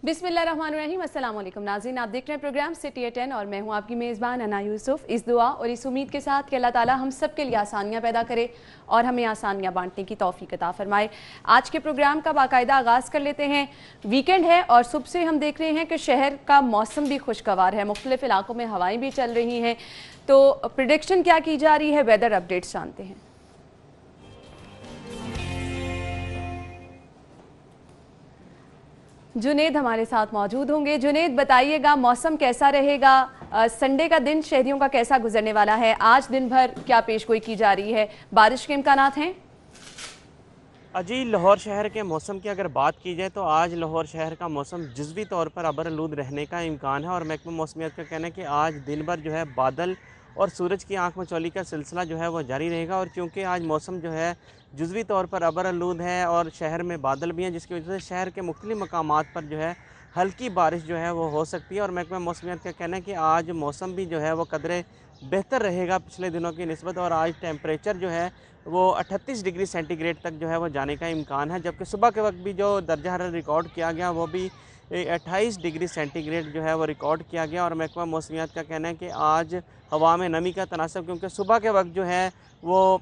बिस्मिल्लाहिर्रहमानिर्रहीम। अस्सलाम वालेकुम नाज़रीन, आप देख रहे हैं प्रोग्राम सिटी 10 और मैं हूं आपकी मेज़बान अना यूसुफ। इस दुआ और इस उम्मीद के साथ कि अल्लाह ताला हम सब के लिए आसानियां पैदा करे और हमें आसानियां बांटने की तौफीक अता फरमाए। आज के प्रोग्राम का बाकायदा आगाज़ कर लेते हैं। वीकेंड है और सुबह से हम देख रहे हैं कि शहर का मौसम भी खुशगवार है, मुख्तलिफ इलाकों में हवाएँ भी चल रही हैं। तो प्रेडिक्शन क्या की जा रही है, वेदर अपडेट्स जानते हैं। जुनेद हमारे साथ मौजूद होंगे। जुनेद, बताइएगा मौसम कैसा रहेगा, संडे का दिन शहरियों का कैसा गुजरने वाला है, आज दिन भर क्या पेशगोई की जा रही है, बारिश के इम्कानात हैं? जी, लाहौर शहर के मौसम की अगर बात की जाए तो आज लाहौर शहर का मौसम जुज़वी तौर पर अबरआलूद रहने का इम्कान है और महकमा मौसमियात का कहना है कि आज दिन भर जो है बादल और सूरज की आंख मचौली का सिलसिला जो है वो जारी रहेगा। और चूँकि आज मौसम जो है जुज़वी तौर पर अबरआलूद है और शहर में बादल भी हैं, जिसकी वजह से शहर के मुख्तलिफ मकामात पर जो है हल्की बारिश जो है वो हो सकती है। और महकमा मौसमियात का कहना है कि आज मौसम भी जो है वो कदरे बेहतर रहेगा पिछले दिनों की निस्बत और आज टेम्परेचर जो है वो 38 डिग्री सेंटीग्रेड तक जो है वो जाने का इम्कान है। जबकि सुबह के वक्त भी जो दर्जा हरारत रिकॉर्ड किया गया वो भी 28 डिग्री सेंटीग्रेड जो है वो रिकॉर्ड किया गया। और महकमा मौसमियात का कहना है कि आज हवा में नमी का तनासब, क्योंकि सुबह के वक्त जो है वो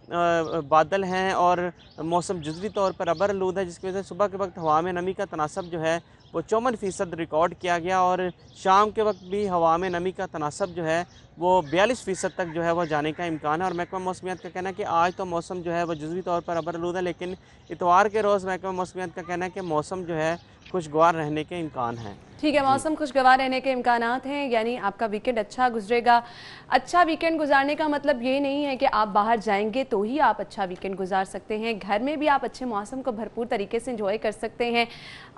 बादल हैं और मौसम जुज़वी तौर पर अबरआलूद है, जिसकी वजह से सुबह के वक्त हवा में नमी का तनासब जो है वो 54% रिकॉर्ड किया गया। और शाम के वक्त भी हवा में नमी का तनासब जो है वो 42% तक जो है वो जाने का इम्कान है। और महकमा मौसमियात का कहना है कि आज तो मौसम जो है वो जुज़वी तौर पर अबरआलूद है, लेकिन इतवार के रोज़ महकमा मौसमियात का कहना है कि मौसम जो है खुशगवार रहने के इम्कान हैं। ठीक है, मौसम खुशगवार रहने के इम्कानात हैं, यानी आपका वीकेंड अच्छा गुजरेगा। अच्छा वीकेंड गुजारने का मतलब ये नहीं है कि आप बाहर जाएंगे तो ही आप अच्छा वीकेंड गुजार सकते हैं, घर में भी आप अच्छे मौसम को भरपूर तरीके से एंजॉय कर सकते हैं।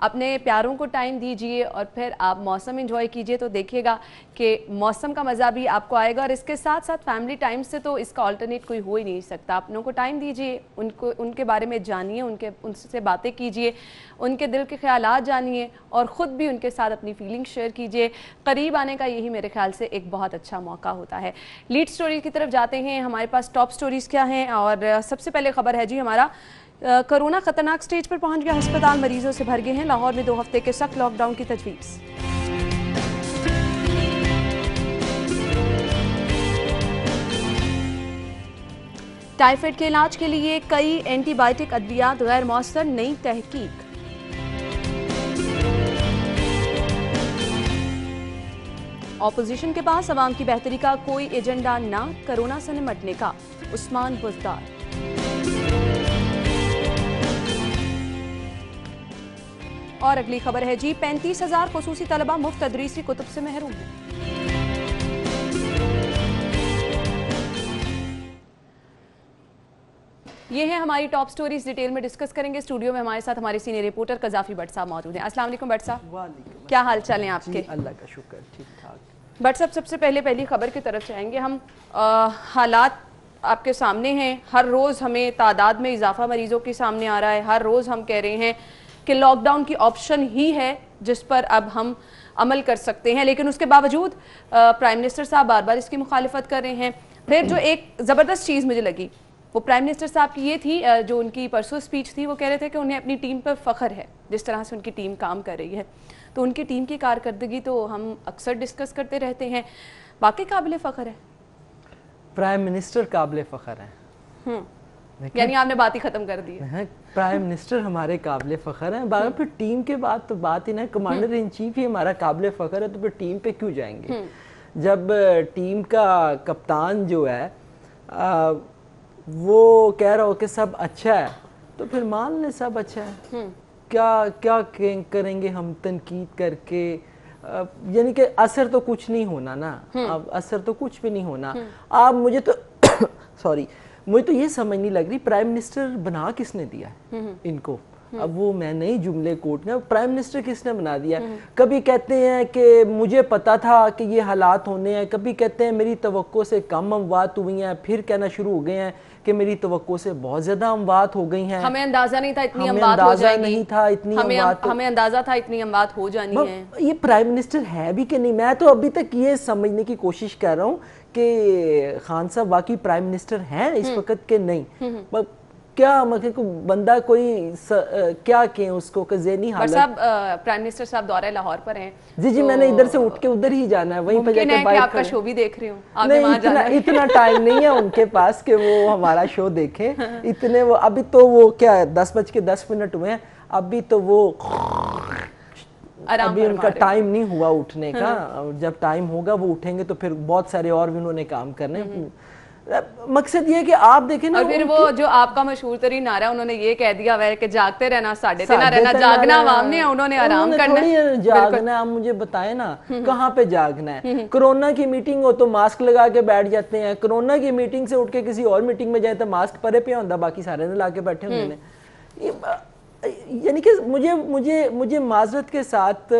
अपने प्यारों को टाइम दीजिए और फिर आप मौसम एंजॉय कीजिए, तो देखिएगा कि मौसम का मज़ा भी आपको आएगा। और इसके साथ साथ फैमिली टाइम से तो इसका अल्टरनेट कोई हो ही नहीं सकता। अपनों को टाइम दीजिए, उनके बारे में जानिए, उनसे बातें कीजिए, उनके दिल के ख्यालात जानिए और ख़ुद भी उनके साथ अपनी फीलिंग शेयर कीजिए। करीब आने का यही मेरे ख्याल से एक बहुत अच्छा मौका होता है। लीड स्टोरी की तरफ जाते हैं, हमारे पास टॉप स्टोरीज़ क्या हैं। और सबसे पहले खबर है जी हमारा, कोरोना खतरनाक स्टेज पर पहुंच गया, अस्पताल मरीजों से भर गए हैं। लाहौर में 2 हफ्ते के सख्त लॉकडाउन की तजवीज़। टाइफाइड के इलाज के लिए कई एंटीबायोटिक अद्वियात गैर मौसर, नई तहकीक। ऑपोजिशन के पास अवाम की बेहतरी का कोई एजेंडा ना, कोरोना से निपटने का, उस्मान बुज़दार। और अगली खबर है जी, 35,000 खुसूसी तलबा मुफ्त तदरीसी कुतुब से महरूम हैं। ये है हमारी टॉप स्टोरीज, डिटेल में डिस्कस करेंगे। स्टूडियो में हमारे साथ हमारे सीनियर रिपोर्टर कज़ाफी भट्ट साहब मौजूद हैं। अस्सलाम वालेकुम भट्ट साहब, क्या हाल चाल है आपके? अल्लाह का शुक्र, ठीक ठाक। भट्ट साहब, सबसे पहली खबर की तरफ जाएंगे हम। हालात आपके सामने हैं, हर रोज़ हमें तादाद में इजाफा मरीजों के सामने आ रहा है। हर रोज़ हम कह रहे हैं कि लॉकडाउन की ऑप्शन ही है जिस पर अब हम अमल कर सकते हैं, लेकिन उसके बावजूद प्राइम मिनिस्टर साहब बार बार इसकी मुखालिफत कर रहे हैं। फिर जो एक ज़बरदस्त चीज़ मुझे लगी वो प्राइम मिनिस्टर साहब की ये थी, जो उनकी परसों स्पीच थी, वो कह रहे थे कि उन्हें अपनी टीम पर फ़ख्र है जिस तरह से उनकी टीम काम कर रही है। तो उनकी टीम की कारकर्दगी तो हम अक्सर डिस्कस करते रहते हैं, वाकई काबिल फ़ख्र है। प्राइम मिनिस्टर काबिल फ़ख्र है, यानी आपने बात ही ख़त्म कर दी है। प्राइम मिनिस्टर हमारे काबिल फ़ख्र हैं। बार फिर टीम के बाद तो बात ही ना, कमांडर इन चीफ ही हमारा काबिल फ़ख्र है, तो फिर टीम पे क्यों जाएंगे? जब टीम का कप्तान जो है वो कह रहा हो कि सब अच्छा है, तो फिर मान ले सब अच्छा है। क्या करेंगे हम तनकीद करके? यानी कि असर तो कुछ नहीं होना ना, अब असर तो कुछ भी नहीं होना। आप मुझे तो सॉरी, मुझे तो ये समझ नहीं लग रही प्राइम मिनिस्टर बना किसने दिया है इनको। अब वो मैं नहीं जुमले कोट में, प्राइम मिनिस्टर किसने बना दिया? कभी कहते हैं कि मुझे पता था कि ये हालात होने हैं, कभी कहते हैं मेरी तवक्को से कम अमवात हुई हैं, फिर कहना शुरू हो गए हैं कि मेरी तवक्को से बहुत ज्यादा अमवात हो गई हैं। हमें अंदाजा नहीं था इतनी अमवात हो जाएगी, नहीं था इतनी अमवात, हमें अंदाजा था इतनी अमवात हो जानी है। ये प्राइम मिनिस्टर है भी कि नहीं? मैं तो अभी तक ये समझने की कोशिश कर रहा हूँ कि खान साहब वाकई प्राइम मिनिस्टर हैं इस वक्त के नहीं। کیا مطلب بندہ کوئی کیا کہیں اس کو کہ ذہنی حالت. صاحب پرائم منسٹر صاحب دورہ لاہور پر ہیں. جی میں نے ادھر سے اٹھ کے ادھر ہی جانا ہے, وہیں پہ جا کے باہر. آپ کا شو بھی دیکھ رہی ہوں, آپ نے وہاں جانا ہے. اتنا ٹائم نہیں ہے ان کے پاس کہ وہ ہمارا شو دیکھیں. اتنے وہ ابھی تو وہ کیا 10:10 ہوئے ہیں, ابھی تو وہ ابھی ان کا ٹائم نہیں ہوا اٹھنے کا. جب ٹائم ہوگا وہ اٹھیں گے تو پھر بہت سارے اور بھی انہوں نے کام کرنے. مقصد یہ ہے کہ آپ دیکھیں نا, اور پھر وہ جو آپ کا مشہور ترین نعرہ انہوں نے یہ کہہ دیا ہے کہ جاگتے رہنا, 3:30 رہنا, جاگنا عوام نے, انہوں نے آرام کرنا ہے. جاگنا ہے, آپ مجھے بتائیں نا کہاں پہ جاگنا ہے. کرونا کی میٹنگ ہو تو ماسک لگا کے بیٹھ جاتے ہیں, کرونا کی میٹنگ سے اٹھ کے کسی اور میٹنگ میں جائیں تو ماسک پرے پہ ہوتا, باقی سارے نے لا کے بیٹھے ہوئے ہیں. یعنی کہ مجھے معذرت کے ساتھ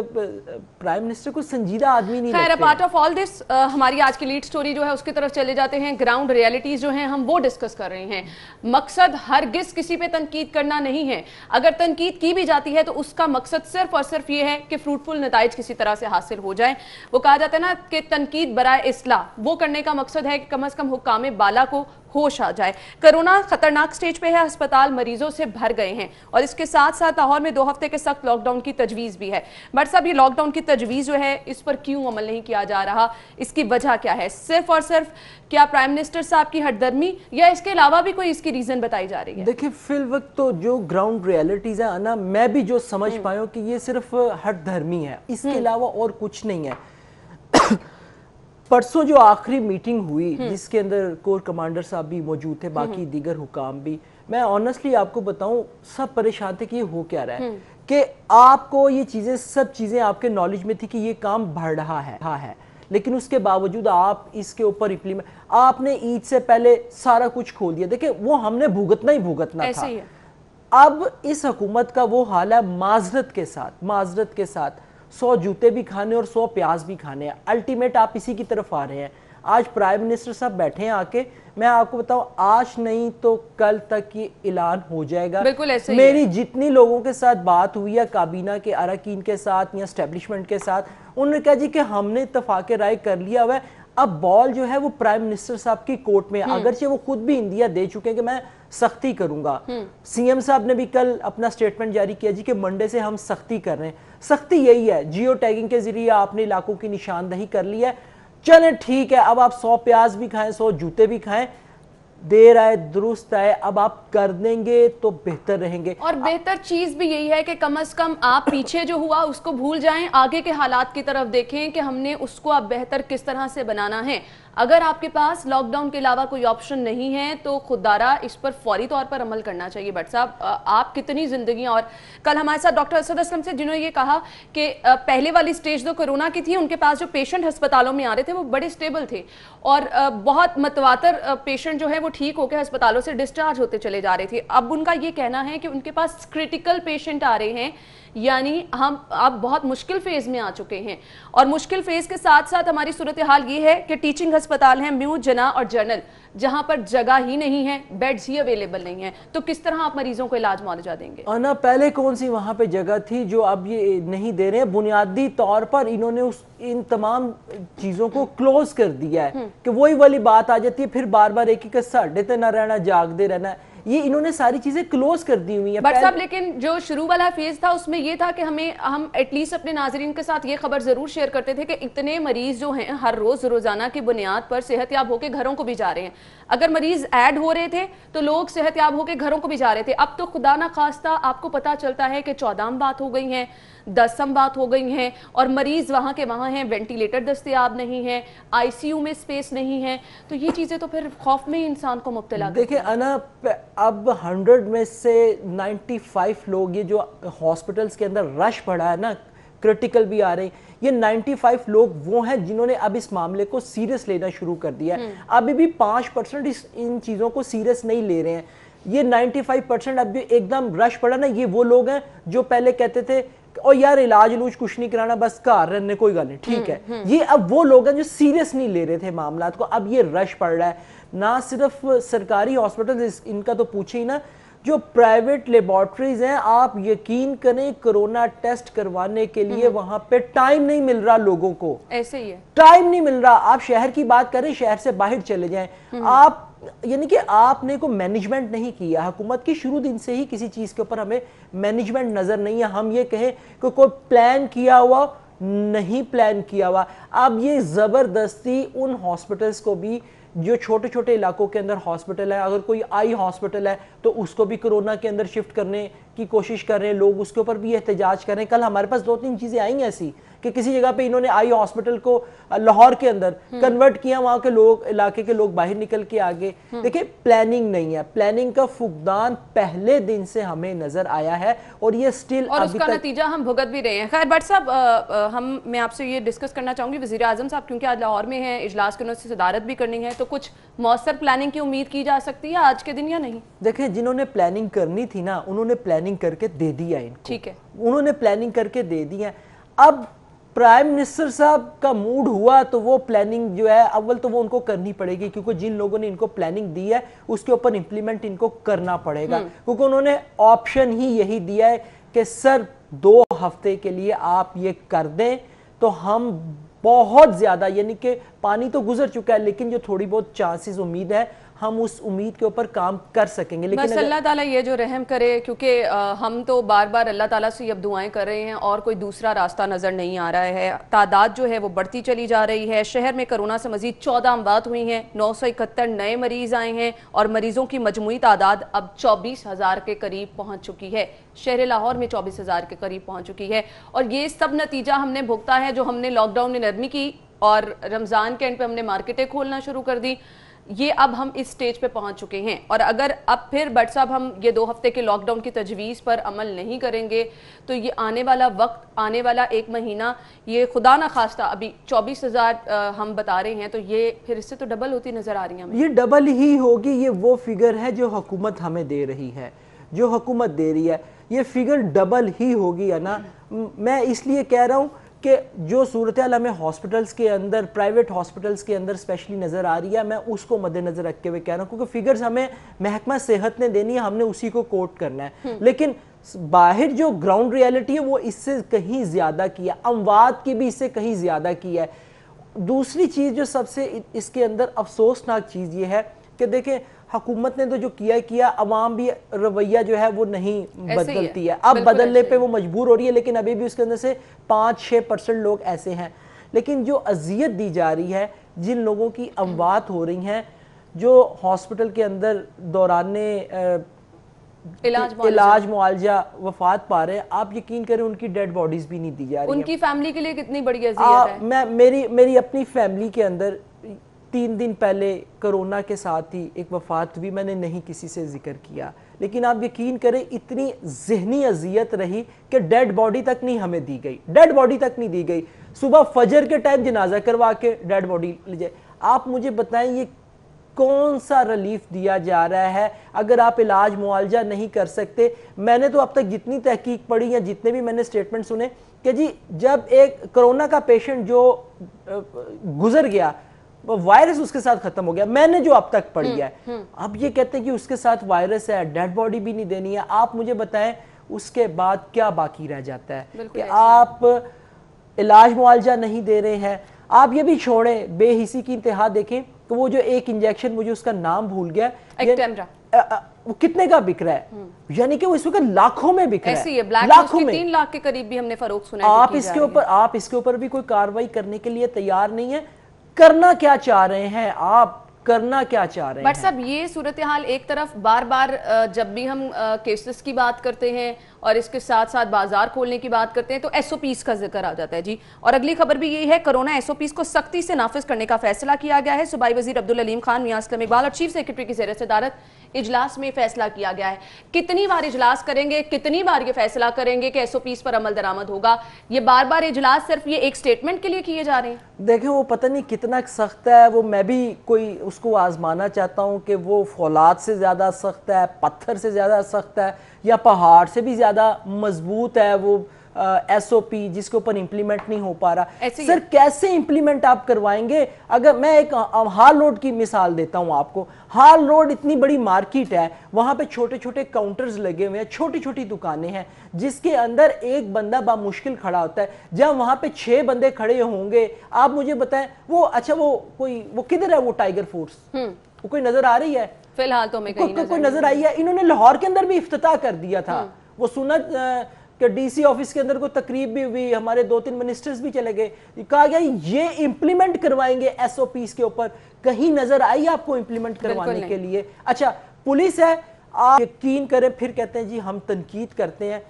پرائم منسٹر کو سنجیدہ آدمی نہیں لگتے. خیر, پارٹ آف آل دس ہماری آج کی لیڈ سٹوری جو ہے اس کی طرف چلے جاتے ہیں. گراؤنڈ ریالٹیز جو ہیں ہم وہ ڈسکس کر رہے ہیں. مقصد ہرگز کسی پہ تنقید کرنا نہیں ہے. اگر تنقید کی بھی جاتی ہے تو اس کا مقصد صرف اور صرف یہ ہے کہ فروٹفل نتائج کسی طرح سے حاصل ہو جائیں. وہ کہا جاتا ہے نا کہ تنقید برائے اصلاح, وہ کرنے کا مقصد ہے کہ کم از کم حکام بالا کو ہوش آ جائے. کرونا خطرناک سٹیج پہ ہے, ہسپتال مریضوں سے بھر گئے ہیں, اور اس کے ساتھ ساتھ لاہور میں 2 ہفتے کے سخت لاک ڈاؤن کی تجویز بھی ہے. بٹ صاحب, یہ لاک ڈاؤن کی تجویز جو ہے اس پر کیوں عمل نہیں کیا جا رہا, اس کی وجہ کیا ہے؟ صرف اور صرف کیا پرائم منسٹر صاحب کی ہٹ درمی, یا اس کے علاوہ بھی کوئی اس کی ریزن بتائی جا رہی ہے؟ دیکھیں فی الوقت تو جو گراؤنڈ ریالٹیز ہیں نا, میں بھی جو سمجھ پایا ہوں کہ یہ صرف ہٹ دھرمی ہے, اس کے علاوہ اور کچھ نہیں ہے. پرسوں جو آخری میٹنگ ہوئی جس کے اندر کور کمانڈر صاحب بھی موجود تھے, باقی دیگر حکام بھی, میں آنیسٹلی آپ کو بتاؤں سب پریشان تھے کہ یہ ہو کیا رہا ہے, کہ آپ کو یہ چیزیں سب چیزیں آپ کے نالج میں تھی کہ یہ کام بڑھ رہا ہے, لیکن اس کے باوجود آپ اس کے اوپر آپ نے عید سے پہلے سارا کچھ کھول دیا. دیکھیں وہ ہم نے بھگتنا ہی بھگتنا تھا. اب اس حکومت کا وہ حال ہے, معذرت کے ساتھ 100 جوتے بھی کھانے اور 100 پیاز بھی کھانے ہیں. الٹیمیٹ آپ اسی کی طرف آ رہے ہیں. آج پرائم منسٹر صاحب بیٹھے ہیں آ کے, میں آپ کو بتاؤں آج نہیں تو کل تک یہ اعلان ہو جائے گا. میری جتنی لوگوں کے ساتھ بات ہوئی ہے, کابینہ کے اراکین کے ساتھ یا اسٹیبلشمنٹ کے ساتھ, انہوں نے کہا جی کہ ہم نے اتفاق رائے کر لیا ہوا ہے, اب بال جو ہے وہ پرائم منسٹر صاحب کی کورٹ میں, اگرچہ وہ خود بھی اندیا دے چکے ہیں کہ میں سختی کروں گا. سی ایم صاحب نے بھی کل اپنا سٹیٹمنٹ جاری کیا جی کہ منڈے سے ہم سختی کر رہے ہیں. سختی یہی ہے, جیو ٹیگنگ کے ذریعے آپ نے علاقوں کی نشاندہی کر لی ہے, چلیں ٹھیک ہے, اب آپ 100 پیاز بھی کھائیں 100 جوتے بھی کھائیں, دیر آئے درست آئے, اب آپ کر دیں گے تو بہتر رہیں گے. اور بہتر چیز بھی یہی ہے کہ کم از کم آپ پیچھے جو ہوا اس کو بھول جائیں, آگے کے حالات کی طرف دیکھیں کہ ہم نے اس کو اب بہتر کس طرح سے بنانا ہے. اگر آپ کے پاس لاک ڈاؤن کے علاوہ کوئی آپشن نہیں ہے تو خوددارا اس پر فوری طور پر عمل کرنا چاہیے. بٹ صاحب آپ کتنی زندگیاں, اور کل ہمارے ساتھ ڈاکٹر اسد اسلم سے جنہوں نے یہ کہا کہ پہلے والی سٹیج جو کرونا کی تھی, ان کے پاس جو پیشنٹ ہسپتالوں میں آ رہے تھے وہ بڑے سٹیبل تھے, اور بہت متواتر پیشنٹ جو ہے وہ ٹھیک ہو کے ہسپتالوں سے ڈسچارج ہوتے چلے جا رہے تھے. اب ان کا یہ کہنا ہے کہ ان کے پاس کرٹیکل پیشنٹ آ رہے ہیں, یعنی ہم اب بہت مشکل فیز میں آ چکے ہیں. اور مشکل فیز کے ساتھ ساتھ ہماری صورتحال یہ ہے کہ ٹیچنگ ہسپتال ہیں میو, جنا اور جنرل, جہاں پر جگہ ہی نہیں ہے, بیڈز ہی اویلیبل نہیں ہیں, تو کس طرح آپ مریضوں کو علاج معالجہ دیں گے؟ انا پہلے کون سی وہاں پہ جگہ تھی جو اب یہ نہیں دے رہے ہیں. بنیادی طور پر انہوں نے ان تمام چیزوں کو کلوز کر دیا ہے کہ وہی والی بات آ جاتی ہے, پھر بار بار ایک کہ ساڑھے تے نہ رہنا, جاگ دے رہنا ہے. یہ انہوں نے ساری چیزیں کلوز کر دی ہوئی ہیں. بٹ صاحب لیکن جو شروع والا فیز تھا اس میں یہ تھا کہ ہم ایٹ لیسٹ اپنے ناظرین کے ساتھ یہ خبر ضرور شیئر کرتے تھے کہ اتنے مریض جو ہیں ہر روز روزانہ کی بنیاد پر صحت یاب ہو کے گھروں کو بھی جا رہے ہیں. اگر مریض ایڈ ہو رہے تھے تو لوگ صحت یاب ہو کے گھروں کو بھی جا رہے تھے. اب تو خدا نہ خواستہ آپ کو پتا چلتا ہے کہ 14 بات ہو گئی ہیں, 10 بات ہو گئی ہیں, اور مریض وہاں کے وہاں ہیں, وینٹیلیٹر دستیاب نہیں ہے, آئی سی یو میں سپیس نہیں ہے. تو یہ چیزیں تو پھر خوف میں ہی انسان کو مبتلا کرتی ہیں. دیکھیں انا, اب 100 میں سے 95 لوگ, یہ جو ہاسپٹلز کے اندر رش پڑا ہے نا, کرٹیکل بھی آ رہے ہیں, یہ 95 لوگ وہ ہیں جنہوں نے اب اس معاملے کو سیریس لینا شروع کر دیا ہے. ابھی بھی 5% ان چیزوں کو سیریس نہیں لے رہے ہیں. یہ 95% اب بھی ایک دم رش پڑا نا, یہ وہ لوگ ہیں جو پہلے کہتے تھے اور یار علاج کچھ نہیں کرانا, بس گھر رہنے کوئی گل نہیں, ٹھیک ہے. یہ اب وہ لوگ ہیں جو سیریس نہیں لے رہے تھے معاملات کو. اب یہ رش پڑ رہا ہے, نہ صرف سرکاری ہاسپٹل, ان کا تو پوچھے ہی نا, جو پرائیویٹ لیبارٹریز ہیں, آپ یقین کریں کرونا ٹیسٹ کروانے کے لیے وہاں پہ ٹائم نہیں مل رہا لوگوں کو. ایسے ہی ہے, ٹائم نہیں مل رہا. آپ شہر کی بات کریں, شہر سے باہر چلے جائیں, آپ یعنی کہ آپ نے کوئی مینجمنٹ نہیں کیا حکومت کی شروع دن سے ہی کسی چیز کے اوپر ہمیں مینجمنٹ نظر نہیں ہے ہم یہ کہیں کہ کوئی پلان کیا ہوا نہیں پلان کیا ہوا اب یہ زبردستی ان ہاسپٹلز کو بھی جو چھوٹے چھوٹے علاقوں کے اندر ہاسپٹل ہے اگر کوئی آئی ہاسپٹل ہے تو اس کو بھی کرونا کے اندر شفٹ کرنے کی کوشش کر رہے ہیں لوگ اس کے اوپر بھی احتجاج کر رہے ہیں کل ہمارے پاس 2-3 چیزیں آئی ہیں ایسی کہ کسی جگہ پہ انہوں نے آئی ہاسپٹل کو لاہور کے اندر کنورٹ کیا وہاں کے لوگ علاقے کے لوگ باہر نکل کے آگے دیکھیں پلاننگ نہیں ہے پلاننگ کا فقدان پہلے دن سے ہمیں نظر آیا ہے اور یہ سٹل اور اس کا نتیجہ ہم بھگت بھی رہے ہیں خیر بٹ صاحب میں آپ سے یہ ڈسکس کرنا چاہوں گی وزیر اعظم صاحب کیونکہ آج لاہور میں ہیں اجلاس کے انہوں سے صدارت بھی کرنی ہے تو کچھ مؤثر پلاننگ کی امید کی جا سکتی ہے آج کے دن یا نہیں دیکھیں جنہوں نے پلاننگ کرنی تھی نا انہوں نے پلاننگ کر کے دے دیا ان کو ٹھیک ہے انہوں نے پلاننگ کر کے دے دیا اب پرائم منسٹر صاحب کا موڈ ہوا تو وہ پلاننگ جو ہے اول تو وہ ان کو کرنی پڑے گی کیونکہ جن لوگوں نے ان کو پلاننگ دی ہے اس کے اوپر امپلیمنٹ ان کو کرنا پڑے گا کیونکہ انہوں نے آپشن ہی یہی دیا ہے کہ سر 2 ہفتے کے لیے آپ یہ کر دیں تو ہم بہت زیادہ یعنی کہ پانی تو گزر چکا ہے لیکن جو تھوڑی بہت چانسز امید ہے ہم اس امید کے اوپر کام کر سکیں گے بس اللہ تعالیٰ یہ جو رحم کرے کیونکہ ہم تو بار بار اللہ تعالیٰ سے اب دعائیں کر رہے ہیں اور کوئی دوسرا راستہ نظر نہیں آ رہا ہے تعداد جو ہے وہ بڑھتی چلی جا رہی ہے شہر میں کرونا سے مزید 14 اموات ہوئی ہیں 971 نئے مریض آئے ہیں اور مریضوں کی مجموعی تعداد اب 24,000 کے قریب پہنچ چکی ہے شہر لاہور میں 24,000 کے قریب پہنچ چکی ہے اور یہ سب نتیجہ ہم نے بھگتا ہے جو ہم نے لاک ڈاؤن میں نرمی کی اور رمضان کے اینڈ پہ ہم نے مارکیٹیں کھولنا شروع کر دی یہ اب ہم اس سٹیج پہ پہنچ چکے ہیں اور اگر اب پھر بٹ صاحب ہم یہ 2 ہفتے کے لاک ڈاؤن کی تجویز پر عمل نہیں کریں گے تو یہ آنے والا وقت آنے والا 1 مہینہ یہ خدا نہ خواستہ ابھی 24,000 ہم بتا رہے ہیں تو یہ پھر اس سے تو ڈبل ہوتی نظر آ رہی ہیں ہمیں یہ ڈبل ہی ہوگی یہ وہ فگر ہے جو حکومت ہمیں دے رہی ہے جو حکومت دے رہی ہے یہ فگر ڈبل ہی ہوگی ہے نا میں اس لیے کہہ رہا ہوں کہ جو صورتحال ہمیں ہاسپٹلز کے اندر پرائیویٹ ہاسپٹلز کے اندر اسپیشلی نظر آ رہی ہے میں اس کو مد نظر رکھ کے کہہ رہا ہوں کیونکہ فگرز ہمیں محکمہ صحت نے دینی ہے ہم نے اسی کو کوٹ کرنا ہے لیکن باہر جو گراؤنڈ ریالٹی ہے وہ اس سے کہیں زیادہ کی ہے اموات کی بھی اس سے کہیں زیادہ کی ہے دوسری چیز جو سب سے اس کے اندر افسوسناک چیز یہ ہے کہ دیکھیں حکومت نے تو جو کیا عوام بھی رویہ جو ہے وہ نہیں بدلتی ہے اب بدلنے پہ وہ مجبور ہو رہی ہے لیکن ابھی بھی اس کے اندر سے 5-6% لوگ ایسے ہیں لیکن جو اذیت دی جا رہی ہے جن لوگوں کی اموات ہو رہی ہیں جو ہاسپٹل کے اندر دوران علاج معالجہ وفات پا رہے ہیں آپ یقین کریں ان کی ڈیڈ باڈیز بھی نہیں دی جا رہی ہیں ان کی فیملی کے لیے کتنی بڑی اذیت ہے میری اپنی فیملی کے اندر 3 دن پہلے کرونا کے ساتھ ہی ایک وفات بھی میں نے نہیں کسی سے ذکر کیا لیکن آپ یقین کریں اتنی ذہنی اذیت رہی کہ ڈیڈ باڈی تک نہیں ہمیں دی گئی ڈیڈ باڈی تک نہیں دی گئی صبح فجر کے ٹائم جنازہ کروا کے ڈیڈ باڈی لے جائے آپ مجھے بتائیں یہ کون سا ریلیف دیا جا رہا ہے اگر آپ علاج معالجہ نہیں کر سکتے میں نے تو اب تک جتنی تحقیق پڑھی یا جتنے بھی میں نے سٹیٹمنٹ سنے کہ جی جب ایک کرونا کا پیشنٹ جو گزر گیا وائرس اس کے ساتھ ختم ہو گیا میں نے جو اب تک پڑھی ہے اب یہ کہتے ہیں کہ اس کے ساتھ وائرس ہے ڈیڈ باڈی بھی نہیں دینی ہے آپ مجھے بتائیں اس کے بعد کیا باقی رہ جاتا ہے کہ آپ علاج معالجہ نہیں دے رہے ہیں آپ یہ بھی چھوڑیں بے حسی کی انتہا دیکھیں کہ وہ جو ایک انجیکشن مجھے اس کا نام بھول گیا وہ کتنے کا بک رہا ہے یعنی کہ وہ اس وقت لاکھوں میں بک رہا ہے لاکھوں میں 3 لاکھ کے قریب بھی ہم نے فروخت سنا ہے آپ اس کے اوپر بھی کوئی کاروائی کرنے کے لیے تیار نہیں ہے کرنا کیا چاہ رہے ہیں آپ کرنا کیا چاہ رہے ہیں بٹ صاحب یہ صورتحال ایک طرف بار بار جب بھی ہم کیسز کی بات کرتے ہیں اور اس کے ساتھ ساتھ بازار کھولنے کی بات کرتے ہیں تو ایس او پیز کا ذکر آ جاتا ہے جی اور اگلی خبر بھی یہی ہے کرونا ایس او پیز کو سختی سے نافذ کرنے کا فیصلہ کیا گیا ہے صوبائی وزیر عبدالعلیم خان میاں اسلم اقبال اور چیف سیکرٹری کی زیر صدارت اجلاس میں فیصلہ کیا گیا ہے کتنی بار اجلاس کریں گے کتنی بار یہ فیصلہ کریں گے کہ ایس او پیز پر عمل درآمد ہوگا یہ بار بار اجلاس صرف یہ ایک سٹیٹمنٹ کے لیے کیے جا رہے ہیں دیکھیں وہ پتہ نہیں کتنا سخت ہے وہ میں بھی کوئی اس کو آزمانا چاہتا ہوں کہ وہ فولاد سے زیادہ سخت ہے پتھر سے زیادہ سخت ہے یا پہاڑ سے بھی زیادہ مضبوط ہے وہ ایس او پی جس کے اوپر امپلیمنٹ نہیں ہو پا رہا سر کیسے امپلیمنٹ آپ کروائیں گے اگر میں ایک ہال روڈ کی مثال دیتا ہوں آپ کو ہال روڈ اتنی بڑی مارکیٹ ہے وہاں پہ چھوٹے چھوٹے کاؤنٹرز لگے ہوئے ہیں چھوٹی چھوٹی دکانیں ہیں جس کے اندر ایک بندہ بامشکل کھڑا ہوتا ہے جب وہاں پہ 6 بندے کھڑے ہوں گے آپ مجھے بتائیں وہ اچھا وہ کدھر ہے وہ ٹائیگر فوڈز वो कोई नजर आ रही है? फिलहाल तो हमें कोई नजर आई है? इन्होंने लाहौर के अंदर भी इफ्तिताह कर दिया था, वो सुना कि डीसी ऑफिस के अंदर कोई तकरीब भी हुई, हमारे 2-3 मिनिस्टर्स भी चले गए, कहा गया ये इंप्लीमेंट करवाएंगे एसओपीस के ऊपर। कहीं नजर आई आपको इंप्लीमेंट करवाने के लिए? अच्छा, पुलिस है, आप यकीन करें फिर कहते हैं जी हम तनकीद करते हैं।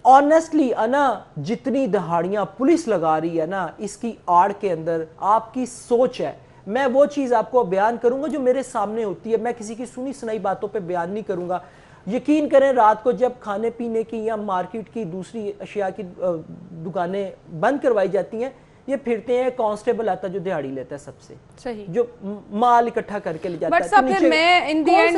ऑनेस्टली अना, जितनी दहाड़ियां पुलिस लगा रही है ना, इसकी आड़ के अंदर आपकी सोच है। मैं वो चीज आपको बयान करूंगा जो मेरे सामने होती है, मैं किसी की सुनी सुनाई बातों पे बयान नहीं करूंगा। यकीन करें, रात को जब खाने पीने की या मार्केट की दूसरी अशिया की दुकानें बंद करवाई जाती हैं, ये फिरते हैं, कांस्टेबल आता जो दिहाड़ी लेता है सबसे, सही, जो माल इकट्ठा करके ले जाता है। बट सब फिर मैं इन दी एंड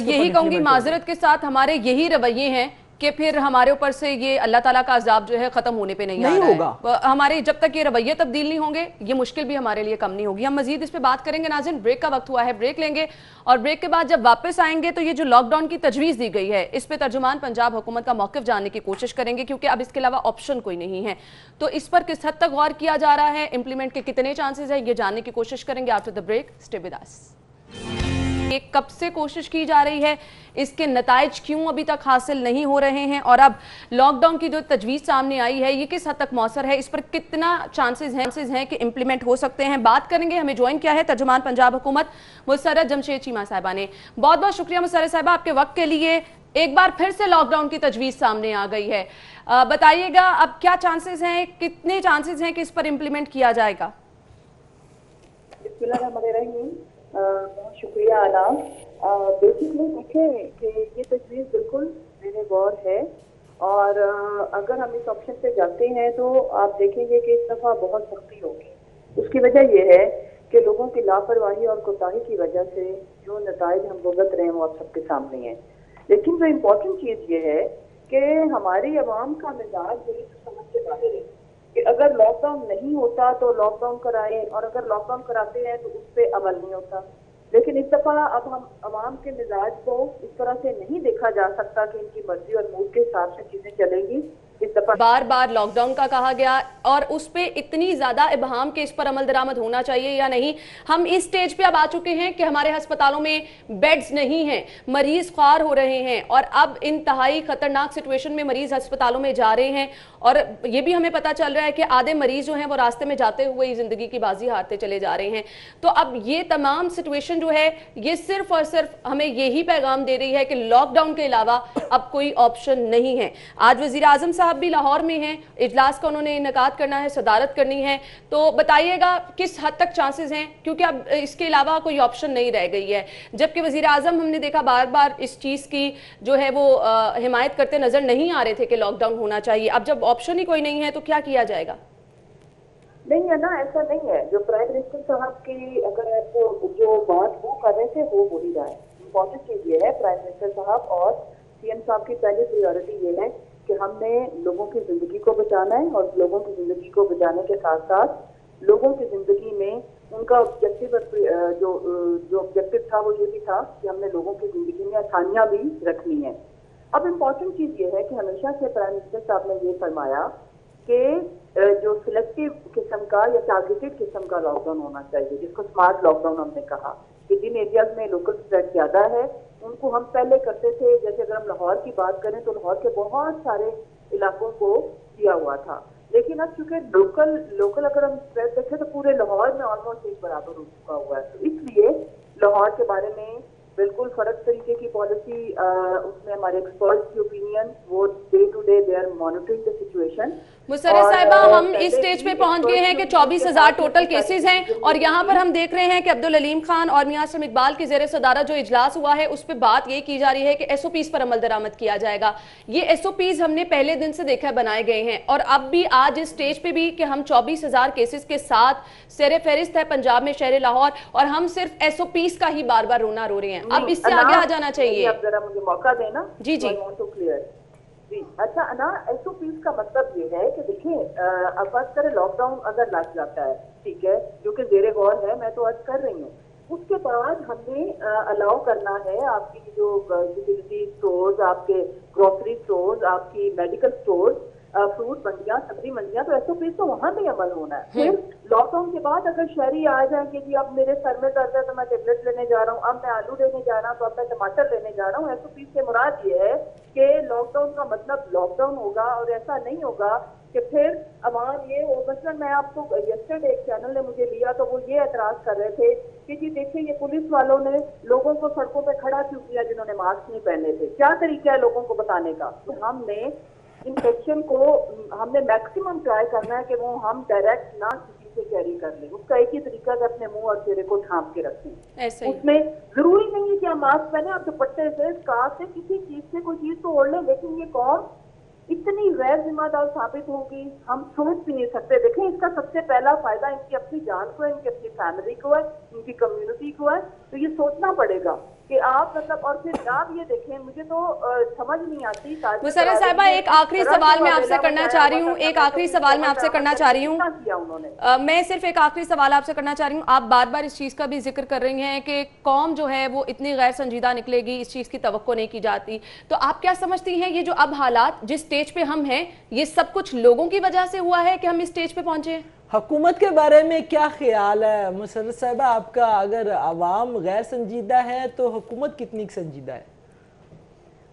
यही कहूंगी, माजरत के साथ हमारे यही रवैये हैं कि फिर हमारे ऊपर से ये अल्लाह ताला का अजाब जो है खत्म होने पे नहीं आ रहा होगा। हमारे जब तक ये रवैये तब्दील नहीं होंगे, ये मुश्किल भी हमारे लिए कम नहीं होगी। हम मजीद इस पे बात करेंगे। नाज़रीन, ब्रेक का वक्त हुआ है, ब्रेक लेंगे और ब्रेक के बाद जब वापस आएंगे तो ये जो लॉकडाउन की तजवीज़ दी गई है, इस पे तर्जुमान पंजाब हुकूमत का मौक़िफ़ जानने की कोशिश करेंगे, क्योंकि अब इसके अलावा ऑप्शन कोई नहीं है। तो इस पर किस हद तक गौर किया जा रहा है, इंप्लीमेंट के कितने चांसेस है, ये जानने की कोशिश करेंगे। After the break, stay with us. ये कब से कोशिश की जा रही है, इसके नताइज क्यों अभी तक हासिल नहीं हो रहे हैं, और अब लॉकडाउन की जो तजवीज़ सामने आई है ये किस हद तक मौसर है, इस पर कितना चांसेस हैं कि इंप्लीमेंट हो सकते हैं, बात करेंगे। हमें ज्वाइन किया है तर्जुमान पंजाब हुकूमत मुसर्रत जमशेद चीमा साहिबा ने। बहुत बहुत शुक्रिया मुसर्रत साहिबा आपके वक्त के लिए। एक बार फिर से लॉकडाउन की तजवीज़ सामने आ गई है, बताइएगा अब क्या चांसेस हैं, कितने चांसेस हैं कि इस पर इम्प्लीमेंट किया जाएगा? बहुत शुक्रिया आना। बेसिकली देखें कि ये तजवीज़ बिल्कुल मेरे गौर है, और अगर हम इस ऑप्शन पे जाते हैं तो आप देखेंगे कि इस दफ़ा बहुत सख्ती होगी। उसकी वजह यह है कि लोगों की लापरवाही और कोताही की वजह से जो नताइज हम भुगत रहे हैं वो आप सबके सामने हैं। लेकिन जो इम्पोर्टेंट चीज़ ये है कि हमारी आवाम का मिजाज जो समझ से बाहर है कि अगर लॉकडाउन नहीं होता तो लॉकडाउन कराएं, और अगर लॉकडाउन कराते हैं तो उस पर अमल नहीं होता। लेकिन इस दफा अब हम अवाम के मिजाज को इस तरह से नहीं देखा जा सकता कि इनकी मर्जी और मूड के हिसाब से चीजें चलेंगी। इस दफा बार बार लॉकडाउन का कहा गया, और उस पे इतनी ज्यादा इबहाम के इस पर अमल दरामद होना चाहिए या नहीं। हम इस स्टेज पे अब आ चुके हैं कि हमारे अस्पतालों में बेड्स नहीं हैं, मरीज ख्वार हो रहे हैं, और अब इंतहाई खतरनाक सिचुएशन में मरीज अस्पतालों में जा रहे हैं, और ये भी हमें पता चल रहा है कि आधे मरीज जो हैं वो रास्ते में जाते हुए जिंदगी की बाजी हारते चले जा रहे हैं। तो अब ये तमाम सिचुएशन जो है ये सिर्फ और सिर्फ हमें यही पैगाम दे रही है कि लॉकडाउन के अलावा अब कोई ऑप्शन नहीं है। आज वजीर आजम साहब भी लाहौर में हैं, इजलास का उन्होंने इनेकाद करना है, सदारत करनी है, तो बताइएगा किस हद तक चांसेस हैं, क्योंकि अब इसके अलावा कोई ऑप्शन नहीं रह गई है। जबकि वजीर आजम हमने देखा बार बार इस चीज की जो है वो हिमायत करते नजर नहीं आ रहे थे कि लॉकडाउन होना चाहिए। अब जब ऑप्शन ही कोई नहीं है तो क्या किया जाएगा? नहीं है ना, ऐसा नहीं है। जो प्राइम मिनिस्टर साहब की अगर आपको जो बात वो कर रहे थे वो ही रहा है। इम्पोर्टेंट चीज ये है, प्राइम मिनिस्टर साहब और सीएम साहब की पहली प्रायोरिटी ये है कि हमने लोगों की जिंदगी को बचाना है, और लोगों की जिंदगी को बचाने के साथ साथ लोगों की जिंदगी में उनका ऑब्जेक्टिव जो ऑब्जेक्टिव था वो ये भी था कि हमने लोगों की जिंदगी में आसानियां भी रखनी है। अब इम्पोर्टेंट चीज ये है कि हमेशा से प्राइम मिनिस्टर साहब ने ये फरमाया कि जो सिलेक्टिव किस्म का या टारगेटेड किस्म का लॉकडाउन होना चाहिए, जिसको स्मार्ट लॉकडाउन हमने कहा, कि जिन एरियाज में लोकल स्प्रेड ज्यादा है उनको हम पहले करते थे। जैसे अगर हम लाहौर की बात करें तो लाहौर के बहुत सारे इलाकों को किया हुआ था, लेकिन अब चूंकि लोकल अगर हम स्प्रेड देखें तो पूरे लाहौर में ऑलमोस्ट एक बराबर हो चुका हुआ है। तो इसलिए लाहौर के बारे में बिल्कुल फर्क तरीके की पॉलिसी, उसमें हमारे एक्सपर्ट्स की ओपिनियन, वो day to day they are monitoring the situation. Musarrat साहिबा, हम इस स्टेज पे पहुंच गए हैं कि 24,000 टोटल केसेस हैं, और यहाँ पर हम देख रहे हैं कि अब्दुल अलीम खान और मियां आसिम इकबाल की ज़ेरे सदारत जो इजलास हुआ है उस पर बात ये की जा रही है कि एसओपीज पर अमल दरामद किया जाएगा। ये एसओपीज हमने पहले दिन से देखा बनाए गए हैं, और अब भी आज इस स्टेज पे भी कि हम 24,000 केसेस के साथ सेरे फहरिस्त है पंजाब में शहर लाहौर, और हम सिर्फ एसओपीज का ही बार बार रोना रो रहे हैं। अब इससे आगे आ जाना चाहिए। आप जरा मुझे मौका देना। जी जी जी, अच्छा ना, एसओपीज का मतलब ये है कि देखिए, अब बात करें लॉकडाउन अगर लग जाता है, ठीक है, जो कि जेरे गौर है, मैं तो आज कर रही हूँ, उसके बाद हमने अलाउ करना है आपकी जो यूटिलिटी स्टोर्स, आपके ग्रोसरी स्टोर्स, आपकी मेडिकल स्टोर्स, फ्रूट मंडियाँ, सब्जी मंडियाँ, तो SOPs तो वहाँ भी अमल होना है। फिर लॉकडाउन के बाद अगर शहरी आ जाए कि जी अब मेरे सर में दर्द है तो मैं टेबलेट लेने जा रहा हूँ, अब मैं आलू लेने जा रहा हूँ, तो अब मैं टमाटर लेने जा रहा हूँ, SOPs से मुराद ये है कि लॉकडाउन का मतलब लॉकडाउन होगा, और ऐसा नहीं होगा कि फिर अवाम ये हो। मसलन मैं आपको यस्टरडे एक चैनल ने मुझे लिया तो वो ये एतराज कर रहे थे कि जी देखिए ये पुलिस वालों ने लोगों को सड़कों पे खड़ा क्यों किया जिन्होंने मास्क नहीं पहने थे, क्या तरीका है लोगों को बताने का। तो हमने इन्फेक्शन को हमने मैक्सिमम ट्राई करना है कि वो हम डायरेक्ट ना किसी से कैरी कर लें। उसका एक ही तरीका है अपने मुंह और चेहरे को ढांप के रखें। उसमें जरूरी नहीं है कि हम मास्क पहने, आप दुपट्टे से, स्कार्फ से, किसी चीज से कोई चीज तो ओढ़ लें, लेकिन ये कौन इतनी गैर जिम्मेदार साबित होगी हम सोच भी नहीं सकते। देखें इसका सबसे पहला फायदा इनकी अपनी जान को है, इनकी अपनी फैमिली को है, इनकी कम्युनिटी को है। तो ये सोचना पड़ेगा कि आप मतलब, और फिर आप ये देखें, मुझे तो समझ नहीं आती। मुसर्रत साहिबा, एक आखिरी सवाल मैं आपसे करना चाह रही हूँ, एक आखिरी सवाल मैं आपसे करना चाह रही हूँ, मैं सिर्फ एक आखिरी सवाल आपसे करना चाह रही हूँ। आप बार बार इस चीज का भी जिक्र कर रही हैं कि कौम जो है वो इतनी गैर संजीदा निकलेगी, इस चीज की तवक्को नहीं की जाती। तो आप क्या समझती हैं ये जो अब हालात जिस स्टेज पे हम हैं, ये सब कुछ लोगों की वजह से हुआ है कि हम इस स्टेज पे पहुंचे? हुकूमत के बारे में क्या ख्याल है मुसर्रत साहिबा आपका? अगर आवाम गैर संजीदा है तो हुकूमत कितनी संजीदा है?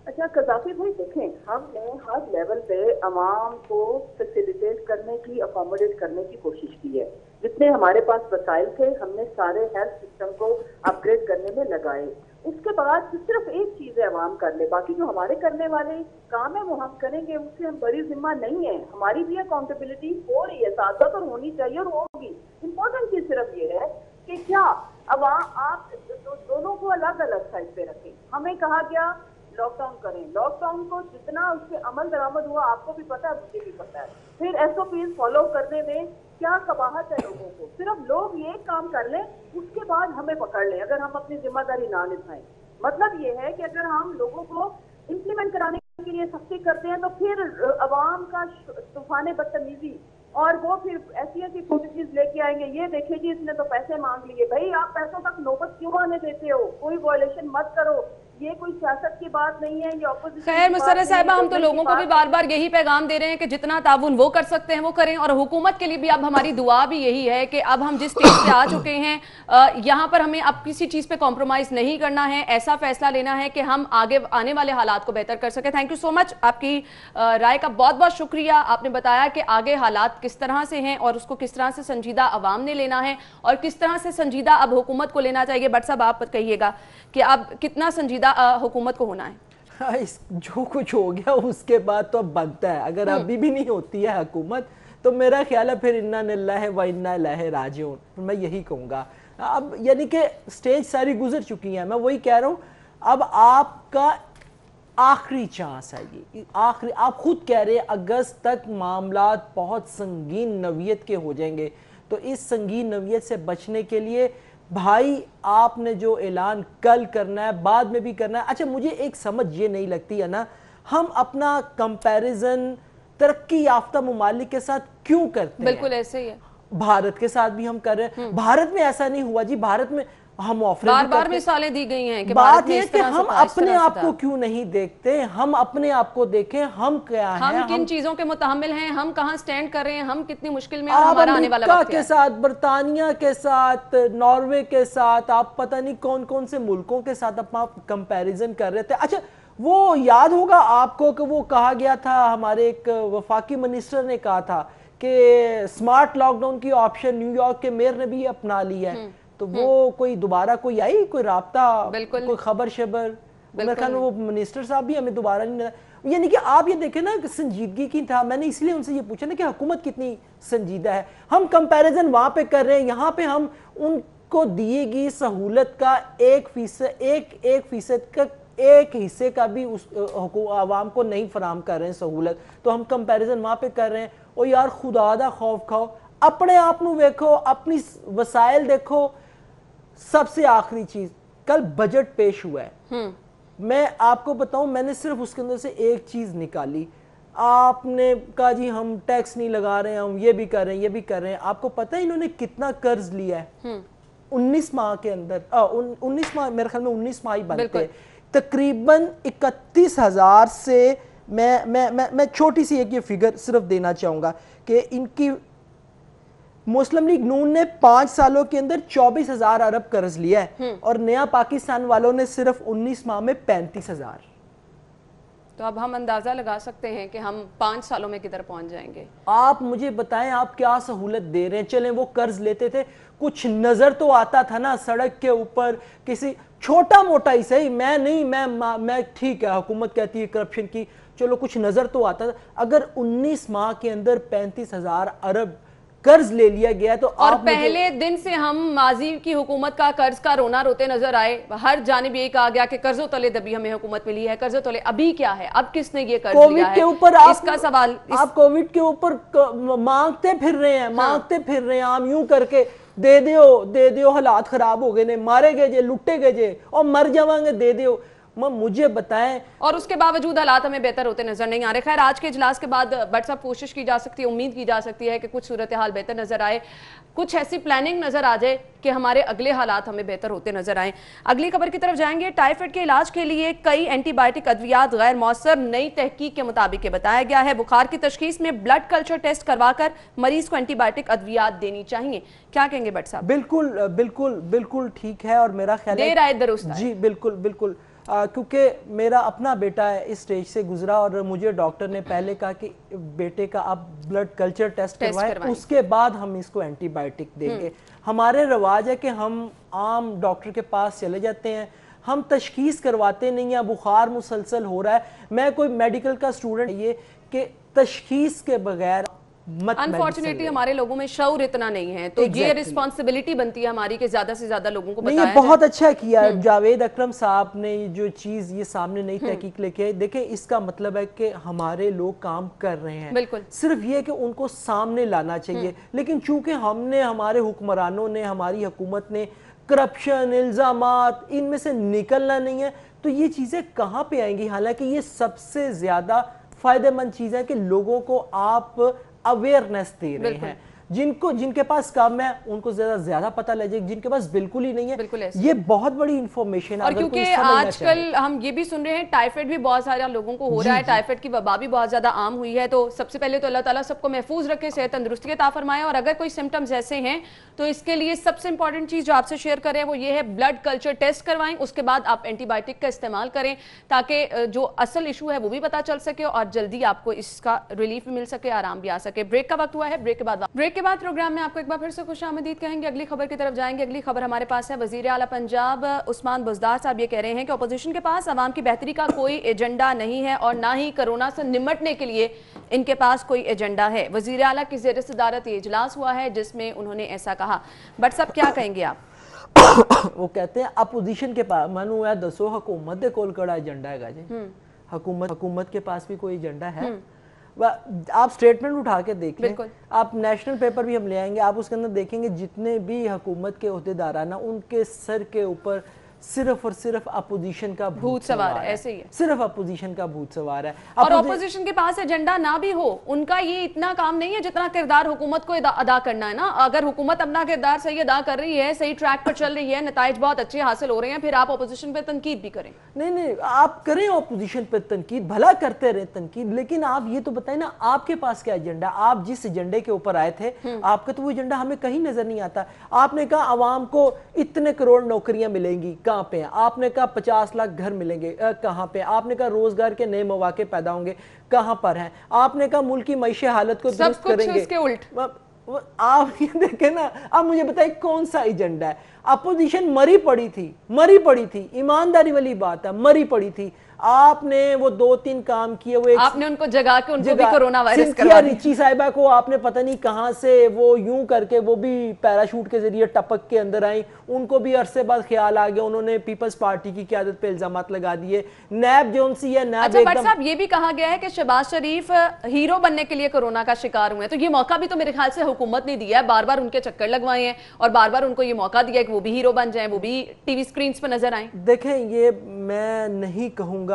अच्छा कज़ाफ़ी भाई देखें, हमने हर लेवल पे अवाम को फैसिलिटेट करने की, अकोमोडेट करने की कोशिश की है। जितने हमारे पास वसाइल थे हमने सारे हेल्थ सिस्टम को अपग्रेड करने में लगाए। उसके बाद सिर्फ एक चीज़ है अवाम कर ले, बाकी जो हमारे करने वाले काम है वो हम करेंगे, उससे हम बड़ी जिम्मा नहीं है। हमारी भी अकाउंटेबिलिटी हो रही है, साथ साथ, और होनी चाहिए और होगी। इम्पोर्टेंट चीज सिर्फ ये है कि क्या अवाम आप दोनों को अलग अलग साइड पे रखें। हमें कहा गया लॉकडाउन करें, लॉकडाउन को जितना उससे अमल दरामद हुआ आपको भी पता है, मुझे भी पता है। फिर SOPs फॉलो करने में क्या कबाहत है लोगों को। सिर्फ लोग ये काम कर लें, उसके बाद हमें पकड़ लें अगर हम अपनी जिम्मेदारी ना निभाएं। मतलब ये है कि अगर हम लोगों को इम्प्लीमेंट कराने के लिए सख्ती करते हैं तो फिर अवाम का तूफान बदतमीजी, और वो फिर ऐसी ऐसी पॉलिसीज लेके आएंगे। ये देखिए जी इसने तो पैसे मांग लिए। भाई आप पैसों तक नौबत क्यों आने देते हो? कोई वायलेशन मत करो, ये कोई सियासत की बात नहीं है, ये ऑपोजिशन। खैर मुसर्रत साहिबा, हम तो लोगों को भी बार बार यही पैगाम दे रहे हैं कि जितना ताउन वो कर सकते हैं वो करें, और हुकूमत के लिए भी अब हमारी दुआ भी यही है कि अब हम जिस स्टेज पे आ चुके हैं यहाँ पर हमें अब किसी चीज पे कॉम्प्रोमाइज नहीं करना है, ऐसा फैसला लेना है कि हम आगे आने वाले हालात को बेहतर कर सके। थैंक यू सो मच, आपकी राय का बहुत बहुत शुक्रिया। आपने बताया कि आगे हालात किस तरह से हैं और उसको किस तरह से संजीदा अवाम ने लेना है और किस तरह से संजीदा अब हुकूमत को लेना चाहिए। बट साहब आप कहिएगा कि अब कितना संजीदा हुकूमत को होना है? हाँ, जो कुछ हो गया उसके बाद तो अब बनता है। अगर अभी भी नहीं होती है हुकूमत तो मेरा ख्याल है फिर इन्ना लिल्लाहि व इन्ना इलैहि राजिऊन, मैं यही कहूँगा। अब यानी कि स्टेज सारी गुजर चुकी है, मैं वही कह रहा हूँ। अब आपका आखिरी चांस है, ये आखिरी। आप खुद कह रहे हैं अगस्त तक मामलात बहुत संगीन नवीयत के हो जाएंगे, तो इस संगीन नवीयत से बचने के लिए भाई आपने जो ऐलान कल करना है, बाद में भी करना है। अच्छा मुझे एक समझ ये नहीं लगती है ना, हम अपना कंपैरिजन तरक्की याफ्ता ममालिक के साथ क्यों करते हैं? बिल्कुल ऐसे ही है, भारत के साथ भी हम कर रहे हैं। भारत में ऐसा नहीं हुआ जी, भारत में हम बार बार मिसालें दी गई हैं कि बात ये कि हम अपने आप को क्यों नहीं देखते, हम अपने आप को देखें, हम क्या हैं, हम किन चीजों के मुतहम्मिल हैं, हम कहां स्टैंड कर रहे हैं, हम कितनी मुश्किल में हमारा आने वाला वक्त है। के साथ, बर्तानिया के साथ, नॉर्वे के साथ, आप पता नहीं कौन कौन से मुल्कों के साथ आप कंपैरिजन कर रहे थे। अच्छा वो याद होगा आपको कि वो कहा गया था, हमारे एक वफाकी मिनिस्टर ने कहा था कि स्मार्ट लॉकडाउन की ऑप्शन न्यूयॉर्क के मेयर ने भी अपना लिया है। तो वो कोई दोबारा कोई आई, कोई राब्ता, कोई खबर शबर? मेरे ख्याल में वो मिनिस्टर साहब भी हमें दोबारा नहीं। यानी कि आप ये देखें ना कि संजीदगी की था। मैंने इसलिए उनसे ये पूछा ना कि हुकूमत कितनी संजीदा है। हम कंपैरिजन वहां पे कर रहे हैं, यहाँ पे हम उनको दिए गई सहूलत का 1% का एक हिस्से का भी उस आवाम को नहीं फराम कर रहे हैं सहूलत, तो हम कंपैरिजन वहां पे कर रहे हैं। और यार खुदा दा खौफ खाओ, अपने आप को देखो, अपनी वसाइल देखो। सबसे आखिरी चीज, कल बजट पेश हुआ है, मैं आपको बताऊं, मैंने सिर्फ उसके अंदर से एक चीज निकाली। आपने कहा जी हम टैक्स नहीं लगा रहे हैं, हम ये भी कर रहे हैं, ये भी कर रहे हैं। आपको पता है इन्होंने कितना कर्ज लिया है 19 माह के अंदर? 19 माह, मेरे ख्याल में 19 माह ही बनते हैं। तकरीबन 31,000 से میں چھوٹی سی ایک یہ فگر صرف دینا چاہوں گا کہ ان کی مسلم لیگ نون نے 5 سالوں کے اندر 24,000 ارب قرض لیا ہے اور نیا پاکستان والوں نے صرف 19 ماہ میں 35,000. تو اب ہم اندازہ لگا سکتے ہیں کہ ہم 5 سالوں میں کدھر پہنچ جائیں گے. آپ مجھے بتائیں آپ کیا سہولت دے رہے ہیں. چلیں وہ قرض لیتے تھے, کچھ نظر تو آتا تھا نا سڑک کے اوپر, کسی چھوٹا موٹا ہی صحیح, میں ٹھیک ہے حکومت کہتی ہے کرپشن کی, چلو کچھ نظر تو آتا تھا. اگر 19 ماہ کے اندر 35,000 ارب قرض لے لیا گیا تو اور پہلے دن سے ہم ماضی کی حکومت کا قرض کا رونا روتے نظر آئے. ہر جانب یہ کہا گیا کہ قرضوں تلے دبی ہمیں حکومت ملی ہے, قرضوں تلے. ابھی کیا ہے, اب کس نے یہ قرض لیا ہے, اس کا سوال. آپ کووڈ کے اوپر مانگتے پھر رہے ہیں عام یوں کر کے, دے دیو حالات خراب ہو گئے نے, مارے گئے جے, لٹے گئے جے, اور مر جاؤں گے, دے دیو. مجھے بتائیں, اور اس کے باوجود حالات ہمیں بہتر ہوتے نظر نہیں آ رہے. خیر آج کے اجلاس کے بعد بٹ صاحب کوشش کی جا سکتی ہے, امید کی جا سکتی ہے کہ کچھ صورتحال بہتر نظر آئے, کچھ ایسی پلاننگ نظر آ جائے کہ ہمارے اگلے حالات ہمیں بہتر ہوتے نظر آئیں. اگلی خبر کی طرف جائیں گے. ٹائیفائڈ کے علاج کے لیے کئی اینٹی بائیوٹک ادویات غیر مؤثر, نئی تحقیق کے مطابق یہ بتایا گیا ہے. بخار کی تشخیص میں بلڈ کلچر ٹیسٹ کروا کر مریض کو اینٹی بائیوٹک ادویات دینی چاہیے. کیا کہیں گے بٹ صاحب؟ بالکل ٹھیک ہے, اور میرا خیال ہے دیر آئے درست آئے. جی بالکل, کیونکہ میرا اپنا بیٹا ہے اس سٹیج سے گزرا, اور مجھے ڈاکٹر نے پہلے کہا کہ بیٹے کا آپ بلڈ کلچر ٹیسٹ کروائیں, اس کے بعد ہم اس کو اینٹی بائیوٹک دیں گے. ہمارے رواج ہے کہ ہم عام ڈاکٹر کے پاس چلے جاتے ہیں, ہم تشخیص کرواتے نہیں ہیں. بخار مسلسل ہو رہا ہے, میں کوئی میڈیکل کا اسٹوڈنٹ, یہ کہ تشخیص کے بغیر انفارچونیٹلی ہمارے لوگوں میں شعور اتنا نہیں ہے, تو یہ ریسپانسبلٹی بنتی ہے ہماری کہ زیادہ سے زیادہ لوگوں کو بتایا جائے. یہ بہت اچھا کیا جاوید اکرم صاحب نے جو چیز یہ سامنے نئی تحقیق لے کے, دیکھیں اس کا مطلب ہے کہ ہمارے لوگ کام کر رہے ہیں. بالکل, صرف یہ کہ ان کو سامنے لانا چاہیے. لیکن چونکہ ہم نے, ہمارے حکمرانوں نے, ہماری حکومت نے کرپشن, الزامات, ان میں سے نکلنا نہیں ہے, تو یہ چیزیں کہاں پہ آئیں گی؟ حالانکہ یہ سب سے زیادہ فائدہ مند چیز ہے کہ لوگوں کو آپ اویئرنیس دے رہے ہیں. جن کے پاس کم ہے ان کو زیادہ پتہ لگ جائے, جن کے پاس بالکل ہی نہیں ہے, یہ بہت بڑی انفارمیشن ہے. اور کیونکہ آج کل ہم یہ بھی سن رہے ہیں ٹائیفائڈ بھی بہت سارے لوگوں کو ہو رہا ہے, ٹائیفائڈ کی وبا بھی بہت زیادہ عام ہوئی ہے. تو سب سے پہلے تو اللہ تعالیٰ سب کو محفوظ رکھے, صحت تندرستی عطا فرمائے. اور اگر کوئی سمٹمز ایسے ہیں تو اس کے لیے سب سے امپورٹنٹ چیز جو آپ سے شیئر کریں وہ یہ ہے, بلڈ کلچر ٹیسٹ کروائیں, اس کے بعد آپ اینٹی بائیوٹک کا استعمال کریں تاکہ جو اصل ایشو ہے وہ بھی پتہ چل سکے اور جلدی آپ کو اس کا ریلیف بھی مل سکے, آرام بھی آ سکے. بریک کا وقت ہوا ہے, بریک کے بعد پروگرام میں آپ کو ایک بار پھر سے خوش آمدید کہیں گے. اگلی خبر کی طرف جائیں گے. اگلی خبر ہمارے پاس ہے. وزیر اعلیٰ پنجاب عثمان بزدار صاحب یہ کہہ رہے ہیں کہ اپوزیشن کے پاس عوام کی بہتری کا کوئی ایجنڈا نہیں ہے اور نہ ہی کرونا سے نمٹنے کے لیے ان کے پاس کوئی ایجنڈا ہے. وزیر اعلیٰ کی زیر صدارت یہ اجلاس ہوا ہے جس میں انہوں نے ایسا کہا. بٹ صاحب کیا کہیں گے آپ؟ وہ کہتے ہیں اپوزیشن کے پاس, منو ہے دسو حکومت دے کول کڑا ایجنڈا ہے گا جی. حکومت کے پاس بھی کوئی ایجنڈا ہے؟ آپ سٹیٹمنٹ اٹھا کے دیکھ لیں, آپ نیشنل پیپر بھی ہم لے آئیں گے, آپ اس کے اندر دیکھیں گے جتنے بھی حکومت کے عہدیدار نا ان کے سر کے اوپر صرف اور صرف اپوزیشن کا بھوت سوار ہے. ایسے ہی ہے, صرف اپوزیشن کا بھوت سوار ہے. اور اپوزیشن کے پاس ایجنڈا نہ بھی ہو, ان کا یہ اتنا کام نہیں ہے جتنا کردار حکومت کو ادا کرنا ہے نا. اگر حکومت اپنا کردار صحیح ادا کر رہی ہے, صحیح ٹریک پر چل رہی ہے, نتائج بہت اچھے حاصل ہو رہے ہیں, پھر آپ اپوزیشن پہ تنقید بھی کریں. نہیں آپ کریں اپوزیشن پہ تنقید, بھلا کرتے رہے تنقید, لیکن آپ یہ تو بتائیں نا آپ کے پاس کیا ایجنڈا. آپ جس ایجنڈے کے اوپر آئے تھے, آپ کا تو وہ ایجنڈا ہمیں کہیں نظر نہیں آتا. آپ نے کہا عوام کو اتنے کروڑ نوکریاں ملیں گی, کہاں پہ ہیں؟ آپ نے کہا 50 لاکھ گھر ملیں گے, کہاں پہ؟ آپ نے کہا روزگار کے نئے مواقع پیدا ہوں گے, کہاں پر ہیں؟ آپ نے کہا ملک کی معیشی حالت کو درست کریں گے. اس کے الٹ آپ یہ دیکھیں نا, آپ مجھے بتائیں کون سا ایجنڈا ہے؟ اپوزیشن مری پڑی تھی, ایمانداری والی بات ہے, مری پڑی تھی. آپ نے وہ 2-3 کام کیے, وہ آپ نے ان کو جگا کے ان کو بھی کرونا وائرس کروا دیا. ریچی صاحبہ کو آپ نے پتہ نہیں کہاں سے وہ یوں کر کے وہ بھی پیراشوٹ کے ذریعے ٹپک کے اندر آئیں, ان کو بھی عرصے بعد خیال آ گیا, انہوں نے پیپلز پارٹی کی قیادت پہ الزامات لگا دیے. نیب جو سی ہے, نیب اچھا بٹ صاحب یہ بھی کہا گیا ہے کہ شہباز شریف ہیرو بننے کے لیے کرونا کا شکار ہوئے ہیں, تو یہ موقع بھی تو میرے خیال سے حکومت نے دیا ہے, بار بار ان کے چکر لگوائے ہیں اور بار بار ان کو یہ موقع دیا ہے کہ وہ بھی ہیرو بن جائیں, وہ بھی ٹی وی سکرینز پہ نظر آئیں. دیکھیں یہ میں نہیں کہوں گا,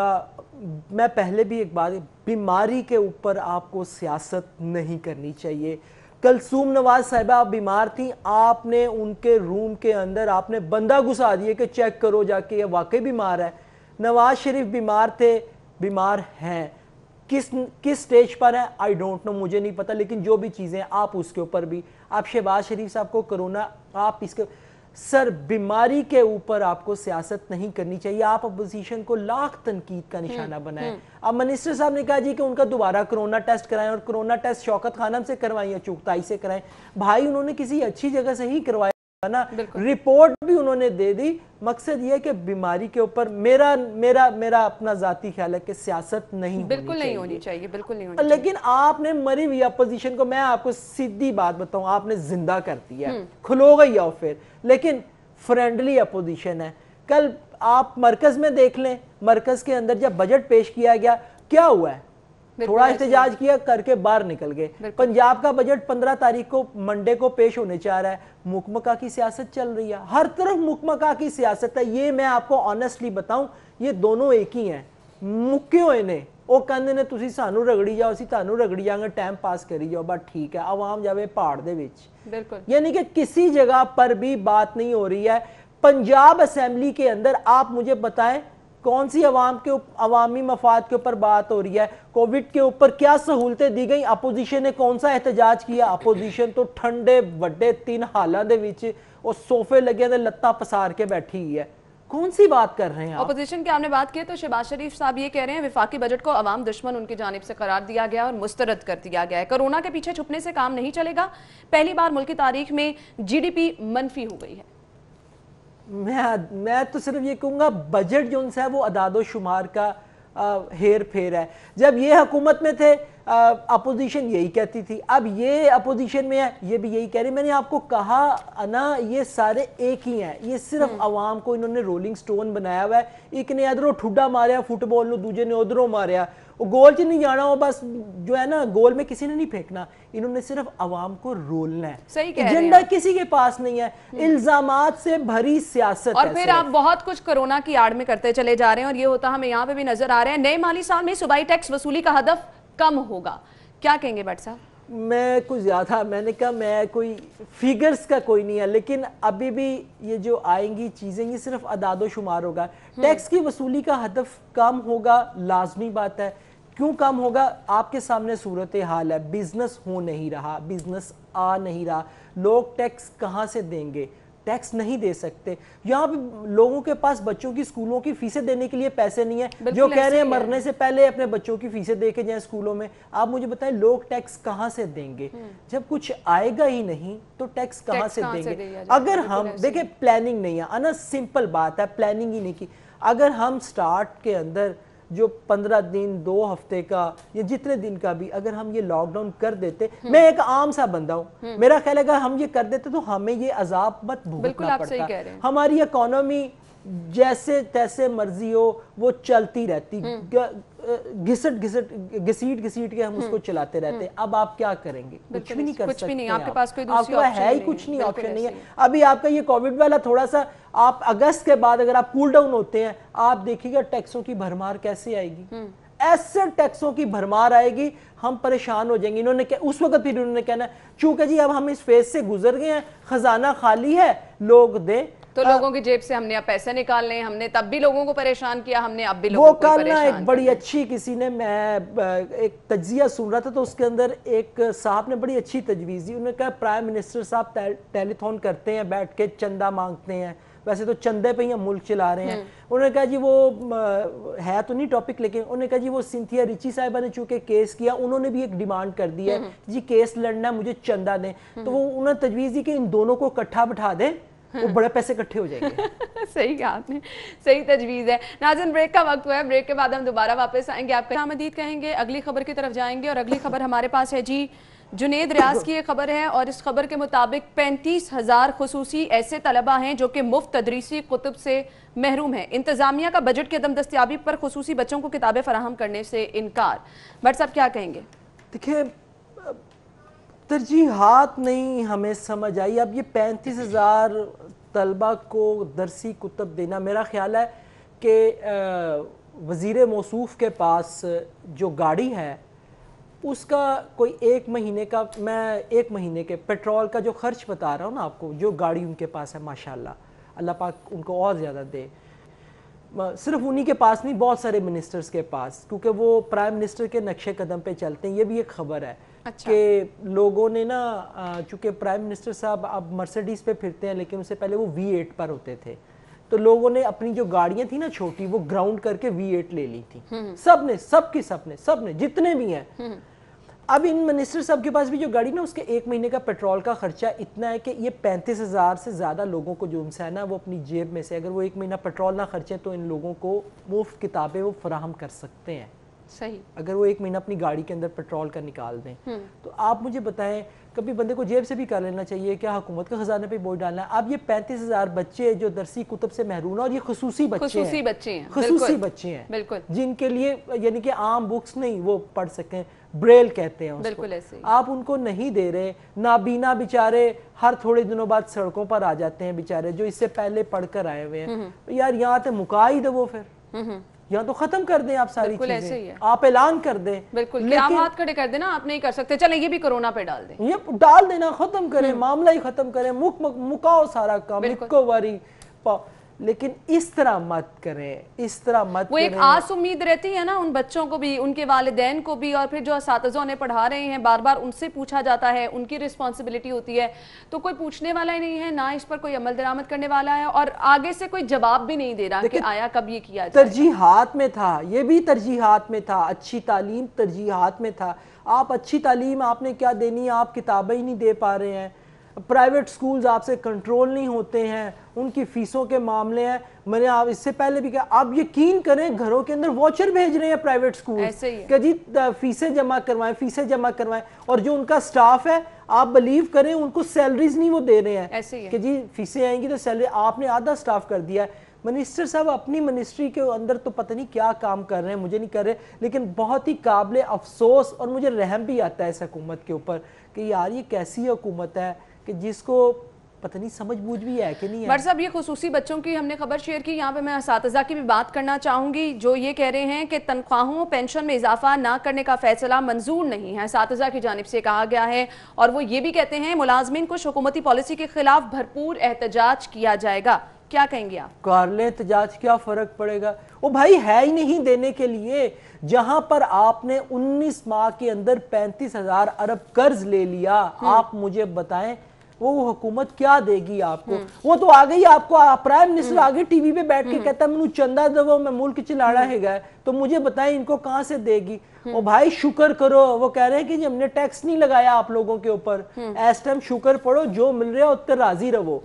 میں پہلے بھی ایک بات, بیماری کے اوپر آپ کو سیاست نہیں کرنی چاہیے. کلثوم نواز صاحبہ بیمار تھیں, آپ نے ان کے روم کے اندر آپ نے بندہ گھسا دیے کہ چیک کرو جا کے یہ واقعی بیمار ہے. نواز شریف بیمار تھے, بیمار ہیں, کس سٹیج پر ہے آئی ڈونٹ نو, مجھے نہیں پتا, لیکن جو بھی چیزیں آپ اس کے اوپر بھی, آپ شہباز شریف صاحب کو کرونا, آپ اس کے سر بیماری کے اوپر آپ کو سیاست نہیں کرنی چاہیے. آپ اپوزیشن کو لاکھ تنقید کا نشانہ بنائیں. اب منسٹر صاحب نے کہا جی کہ ان کا دوبارہ کرونا ٹیسٹ کرائیں, اور کرونا ٹیسٹ شوکت خانم سے کروائیں یا چغتائی سے کرائیں. بھائی انہوں نے کسی اچھی جگہ سے ہی کروایا نا, رپورٹ بھی انہوں نے دے دی. مقصد یہ ہے کہ بیماری کے اوپر میرا اپنا ذاتی خیال ہے کہ سیاست نہیں بالکل نہیں ہونی چاہیے, بالکل نہیں ہونی چاہیے. لیکن آپ نے مری ہوئی اپوزیشن کو, میں آپ کو سیدھی بات بتاؤں, آپ نے زندہ کر دیا, کھلو گئی آؤ پھر. لیکن فرینڈلی اپوزیشن ہے. کل آپ مرکز میں دیکھ لیں, مرکز کے اندر جب بجٹ پیش کیا گیا کیا ہوا ہے, تھوڑا احتجاج کیا کر کے باہر نکل گئے. پنجاب کا بجٹ 15 تاریخ کو منڈے کو پیش ہونے چاہ رہا ہے, مکمکہ کی سیاست چل رہی ہے, ہر طرف مکمکہ کی سیاست ہے. یہ میں آپ کو آنیسٹلی بتاؤں, یہ دونوں ایک ہی ہیں, مکے ہوئے نے. وہ کہندے نے تسی سانو رگڑی جاؤ, اسی تانو رگڑی جاؤں گے, ٹائم پاس کری جاؤ, بات ٹھیک ہے. عوام جاوے پہاڑ دے وچ, بالکل. یعنی کہ کسی جگہ پر بھی بات نہیں ہو رہی ہے. پنجاب اسمبلی کے اندر آپ مجھے بتائیں کون سی عوامی مفاد کے اوپر بات ہو رہی ہے؟ کووڈ کے اوپر کیا سہولتیں دی گئیں؟ اپوزیشن نے کون سا احتجاج کیا؟ اپوزیشن تو ٹھنڈے وڈے 3 حالاں دے وچ وہ صوفے لگے دے لتاں پسار کے بیٹھی ہوئی ہے. کون سی بات کر رہے ہیں آپ؟ اپوزیشن کی آپ نے بات کی تو شہباز شریف صاحب یہ کہہ رہے ہیں وفاقی بجٹ کو عوام دشمن ان کی جانب سے قرار دیا گیا اور مسترد کر دیا گیا ہے. کرونا کے پیچھے چھپنے سے کام نہیں چلے گا. پہلی بار ملک کی تاریخ میں جی ڈی پی منفی ہو گئی ہے. میں تو صرف یہ کہوں گا بجٹ جو ان سے ہے وہ اعداد و شمار کا ہیر پھیر ہے. جب یہ حکومت میں تھے اپوزیشن یہی کہتی تھی, اب یہ اپوزیشن میں ہے یہ بھی یہی کہہ رہی. میں نے آپ کو کہا نا یہ سارے ایک ہی ہیں, یہ صرف عوام کو انہوں نے رولنگ سٹون بنایا ہوا ہے. ایک نے ادھروں ٹھڈا ماریا فٹ بال نو, دوجے نے ادھروں ماریا, وہ گول چ نہیں جانا, وہ بس جو ہے نا گول میں کسی نے نہیں پھینکنا, انہوں نے صرف عوام کو رولنا ہے. صحیح کہہ رہے ہیں, ایجنڈا کسی کے پاس نہیں ہے, الزامات سے بھری سیاست ہے. اور پھر آپ بہت کچھ کرونا کی آڑ میں کرتے چلے جا رہے ہیں, اور یہ ہوتا ہمیں یہاں پہ بھی نظر آ رہے ہیں. نئے مالی سال میں صوبائی ٹیکس وصولی کا ہدف کم ہوگا, کیا کہیں گے بٹ صاحب؟ میں کچھ زیادہ, میں نے کہا میں کوئی فیگرز کا کوئی نہیں ہے, لیکن ابھی بھی یہ جو آئیں گی چیزیں یہ صرف اعداد و شمار ہوگا. ٹیکس کی وصولی کا ہدف کم ہوگا, لازمی بات ہے. کیوں کم ہوگا؟ آپ کے سامنے صورتحال ہے, بزنس ہو نہیں رہا, بزنس آ نہیں رہا, لوگ ٹیکس کہاں سے دیں گے؟ ٹیکس نہیں دے سکتے. یہاں پہ لوگوں کے پاس بچوں کی اسکولوں کی فیسیں دینے کے لیے پیسے نہیں ہیں, جو کہہ رہے ہیں مرنے سے پہلے اپنے بچوں کی فیسیں دے کے جائیں اسکولوں میں. آپ مجھے بتائیں لوگ ٹیکس کہاں سے دیں گے؟ جب کچھ آئے گا ہی نہیں تو ٹیکس کہاں سے دیں گے؟ اگر ہم دیکھیں پلاننگ نہیں ہے نا, سمپل بات ہے, پلاننگ ہی نہیں کی. اگر ہم سٹارٹ کے اندر جو 15 دن 2 ہفتے کا یا جتنے دن کا بھی اگر ہم یہ لاک ڈاؤن کر دیتے, میں ایک عام سا بندہ ہوں, میرا خیال ہے اگر ہم یہ کر دیتے تو ہمیں یہ عذاب مت بھگتنا پڑتا. ہماری اکانومی جیسے تیسے مرضی ہو وہ چلتی رہتی, گھسیٹ کے ہم اس کو چلاتے رہتے. اب آپ کیا کریں گے؟ کچھ بھی نہیں کر سکتے, آپ کے پاس کوئی دوسری آپشن ہے ہی کچھ نہیں, آپشن نہیں ہے. ابھی آپ کا یہ کووڈ والا تھوڑا سا, آپ اگست کے بعد اگر آپ کول ڈاؤن ہوتے ہیں آپ دیکھیے گا ٹیکسوں کی بھرمار کیسے آئے گی, ایسے ٹیکسوں کی بھرمار آئے گی ہم پریشان ہو جائیں گے. انہوں نے اس وقت پھر انہوں نے کہنا چونکہ جی اب ہم اس فیز سے گزر گئے ہیں, خزانہ خالی ہے, لوگ دیں. تو لوگوں کی جیب سے ہم نے اب پیسے نکالنے, ہم نے تب بھی لوگوں کو پریشان کیا, ہم نے اب بھی لوگوں کو پریشان کیا. وہ کل ایک بڑی اچھی کسی نے, میں ایک تجزیہ سن رہا تھا تو اس کے اندر ایک صاحب نے بڑی اچھی تجویز دی. انہوں نے کہا پرائم منسٹر صاحب ٹیلی تھون کرتے ہیں, بیٹھ کے چندہ مانگتے ہیں, ویسے تو چندے پہ ہی ہم ملک چلا رہے ہیں. انہوں نے کہا جی وہ ہے تو نہیں ٹاپک, لیکن انہوں نے کہا جی وہ سنتھیا ریچی صاحبہ نے چونکہ کیس کیا, انہوں نے بھی ایک ڈیمانڈ کر دی ہے جی کیس لڑنا ہے مجھے چندہ دیں. تو وہ انہوں نے تجویز دی کہ ان دونوں کو اکٹھا بٹھا دیں, وہ بڑے پیسے اکٹھے ہو جائیں گے. صحیح کہا آپ نے, صحیح تجویز ہے. ناظرین بریک کا وقت ہوا ہے, بریک کے بعد ہم دوبارہ واپس آئیں گے, آپ کا آمدید کہیں گے, اگلی خبر کی طرف جائیں گے. اور اگلی خبر ہمارے پاس ہے جی جنید ریاض کی ایک خبر ہے, اور اس خبر کے مطابق 35,000 خصوصی ایسے طلبہ ہیں جو کہ مفت تدریسی کتب سے محروم ہیں. انتظامیہ کا بجٹ کی عدم دستیابی پر خصوصی بچوں کو کتابیں فراہم کرنے سے انکار. بٹ صاحب کیا کہیں گے؟ دیکھیں ترجیحات نہیں ہمیں سمجھ آئی. اب یہ 35,000 طلبہ کو درسی کتب دینا, میرا خیال ہے کہ وزیر موصوف کے پاس جو گاڑی ہے اس کا کوئی 1 مہینے کا, میں 1 مہینے کے پیٹرول کا جو خرچ بتا رہا ہوں نا آپ کو, جو گاڑی ان کے پاس ہے ماشاءاللہ, اللہ پاک ان کو اور زیادہ دے, صرف انہی کے پاس نہیں، بہت سارے منسٹرز کے پاس، کیونکہ وہ پرائم منسٹر کے نقشے قدم پہ چلتے ہیں. یہ بھی ایک خبر ہے کہ لوگوں نے نا، چونکہ پرائم منسٹر صاحب اب مرسیڈیز پہ پھرتے ہیں لیکن اس سے پہلے وہ V8 پر ہوتے تھے، تو لوگوں نے اپنی جو گاڑیاں تھیں نا چھوٹی، وہ گراؤنڈ کر کے V8 لے لی تھی. سب نے جتنے بھی ہیں. اب ان منسٹر صاحب کے پاس بھی جو گاڑی نا، اس کے 1 مہینے کا پیٹرول کا خرچہ اتنا ہے کہ یہ 35,000 سے زیادہ لوگوں کو جو ان سے ہے نا، وہ اپنی جیب میں سے اگر وہ 1 مہینہ پیٹرول نہ خرچیں تو ان لوگوں کو مفت کتابیں وہ فراہم کر سکتے ہیں. صحیح. اگر وہ 1 مہینہ اپنی گاڑی کے اندر پیٹرول کا نکال دیں. تو آپ مجھے بتائیں، کبھی بندے کو جیب سے بھی کر لینا چاہیے، کیا حکومت کا خزانے پہ بوجھ ڈالنا ہے؟ اب یہ 35,000 بچے جو درسی کتب سے محروم ہیں، اور یہ خصوصی بچے ہیں بالکل، جن کے لیے یعنی کہ عام بکس نہیں وہ پڑھ سکیں، بریل کہتے ہیں اس کو، آپ ان کو نہیں دے رہے. نابینا بیچارے ہر تھوڑے دنوں بعد سڑکوں پر آ جاتے ہیں بیچارے، جو اس سے پہلے پڑھ کر آئے ہوئے ہیں. یار یہاں تے مکا ہی دو، وہ پھر یہاں تو ختم کر دیں آپ ساری چیزیں، آپ اعلان کر دیں. بالکل، آپ ہاتھ کھڑے کر دیں نا، آپ نہیں کر سکتے، چلیں یہ بھی کرونا پہ ڈال دیں، یہ ڈال دینا، ختم کریں، معاملہ ہی ختم کریں، مکاؤ سارا کام، اکو واری. لیکن اس طرح مت کریں، اس طرح مت کریں. وہ ایک آس امید رہتی ہے نا ان بچوں کو بھی، ان کے والدین کو بھی، اور پھر جو اساتذہ انہیں پڑھا رہے ہیں بار بار ان سے پوچھا جاتا ہے، ان کی رسپانسبلٹی ہوتی ہے، تو کوئی پوچھنے والا ہی نہیں ہے، نہ اس پر کوئی عمل درآمد کرنے والا ہے، اور آگے سے کوئی جواب بھی نہیں دے رہا کہ آیا کب یہ کیا جائے. ترجیحات میں تھا، یہ بھی ترجیحات میں تھا، اچھی تعلیم ترجیحات میں تھا. آپ اچھی تعلیم آپ نے کیا دینی ہے؟ آپ کتابیں ہی نہیں دے پا رہے ہیں. پرائیویٹ سکولز آپ سے کنٹرول نہیں ہوتے ہیں، ان کی فیسوں کے معاملے ہیں. میں نے اس سے پہلے بھی کہا، آپ یقین کریں گھروں کے اندر واچر بھیج رہے ہیں پرائیویٹ سکولز کہ جی فیسیں جمع کروائیں، اور جو ان کا سٹاف ہے آپ بلیو کریں ان کو سیلریز نہیں وہ دے رہے ہیں کہ جی فیسیں آئیں گی تو سیلری. آپ نے آدھا سٹاف کر دیا ہے. منسٹر صاحب اپنی منسٹری کے اندر تو پتہ نہیں کیا کام کر رہے ہیں، مجھے نہیں کر رہے، لیکن بہت ہی قابل افسوس، اور مجھے رحم بھی آتا ہے اس حکومت کے اوپر کہ یار یہ کیسی حکومت ہے کہ جس کو پتہ نہیں سمجھ بوجھ بھی ہے کہ نہیں ہے. بٹ صاحب یہ خصوصی بچوں کی ہم نے خبر شیئر کی، یہاں پہ میں اساتذہ کی بھی بات کرنا چاہوں گی جو یہ کہہ رہے ہیں کہ تنخواہوں پینشن میں اضافہ نہ کرنے کا فیصلہ منظور نہیں ہے، اساتذہ کی جانب سے کہا گیا ہے، اور وہ یہ بھی کہتے ہیں ملازمین کو حکومتی پالیسی کے خلاف بھرپور احتجاج کیا جائے گا. کیا کہیں گے آپ؟ کار لیں احتجاج، کیا فرق پڑے گا؟ وہ بھائی ہے ہی نہیں دینے کے لیے. جہاں پر آپ نے 19 ماہ کے اندر 35,000 ارب قرض لے لیا، آپ مجھے بتائیں وہ حکومت کیا دے گی آپ کو؟ وہ تو آ گئی آپ کو، پرائم منسٹر آگے ٹی وی پہ بیٹھ کے کہتا ہے منو چندہ دو میں ملک چلاڑا ہے گا، تو مجھے بتائیں ان کو کہاں سے دے گی؟ او بھائی شکر کرو، وہ کہہ رہے ہیں کہ جی ہم نے ٹیکس نہیں لگایا آپ لوگوں کے اوپر، اس ٹائم شکر پڑھو، جو مل رہا ہے اس پر راضی رہو.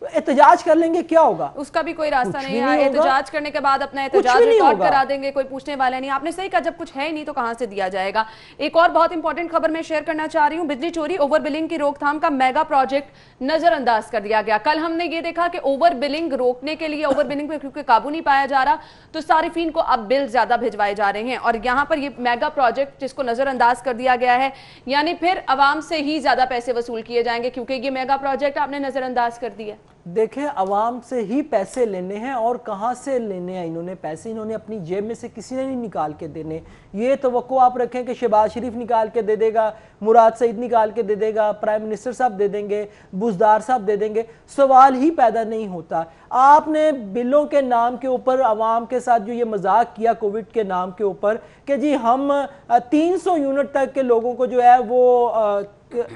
احتجاج کر لیں گے کیا ہوگا؟ اس کا بھی کوئی راستہ نہیں ہے. احتجاج کرنے کے بعد اپنا احتجاج ریکارڈ کرا دیں گے، کوئی پوچھنے والا نہیں. آپ نے صحیح کہا، جب کچھ ہے نہیں تو کہاں سے دیا جائے گا. ایک اور بہت امپورٹنٹ خبر میں شیئر کرنا چاہ رہی ہوں، بجلی چوری اوور بلنگ کی روک تھام کا میگا پروجیکٹ نظر انداز کر دیا گیا. کل ہم نے یہ دیکھا کہ اوور بلنگ روکنے کے لیے، اوور بلنگ پہ کیونکہ قابو نہیں پایا جا رہا تو صارفین کو اب بل زیادہ بھجوائے جا رہے ہیں، اور یہاں پر یہ میگا پروجیکٹ جس کو نظر انداز کر دیا گیا ہے، یعنی پھر عوام سے ہی زیادہ پیسے وصول کیے جائیں گے کیونکہ یہ میگا پروجیکٹ آپ نے نظر انداز کر دیا. دیکھیں عوام سے ہی پیسے لینے ہیں، اور کہاں سے لینے ہیں انہوں نے پیسے؟ انہوں نے اپنی جیب میں سے کسی نے نہیں نکال کے دینے. یہ توقع آپ رکھیں کہ شہباز شریف نکال کے دے دے گا، مراد سعید نکال کے دے دے گا، پرائم منسٹر صاحب دے دیں گے، بزدار صاحب دے دیں گے. سوال ہی پیدا نہیں ہوتا. آپ نے بلوں کے نام کے اوپر عوام کے ساتھ جو یہ مذاق کیا کووڈ کے نام کے اوپر کہ جی ہم 300 یونٹ تک کے لوگوں کو جو ہے وہ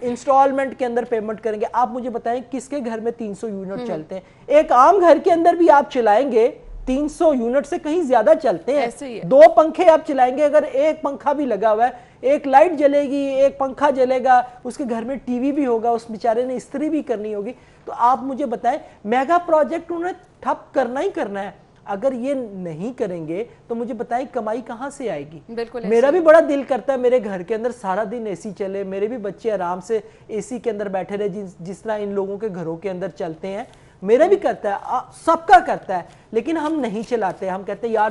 انسٹالمنٹ کے اندر پیمنٹ کریں گے. آپ مجھے بتائیں کس کے گھر میں 300 یونٹ چلتے ہیں؟ ایک عام گھر کے اندر بھی آپ چلائیں گے 300 یونٹ سے کہیں زیادہ چلتے ہیں. 2 پنکھے آپ چلائیں گے، اگر ایک پنکھا بھی لگا ہوا ہے، ایک لائٹ جلے گی، ایک پنکھا جلے گا، اس کے گھر میں ٹی وی بھی ہوگا، اس بیچارے نے استری بھی کرنی ہوگی. تو آپ مجھے بتائیں میگا پروجیکٹ انہوں نے ٹھپ کرنا ہی کرنا ہے. اگر یہ نہیں کریں گے تو مجھے بتائیں کمائی کہاں سے آئے گی؟ میرا بھی بڑا دل کرتا ہے میرے گھر کے اندر سارا دن اے سی چلے، میرے بھی بچے آرام سے اے سی کے اندر بیٹھے رہے جس طرح ان لوگوں کے گھروں کے اندر چلتے ہیں. میرا بھی کرتا ہے، سب کا کرتا ہے، لیکن ہم نہیں چلاتے. ہم کہتے ہیں یار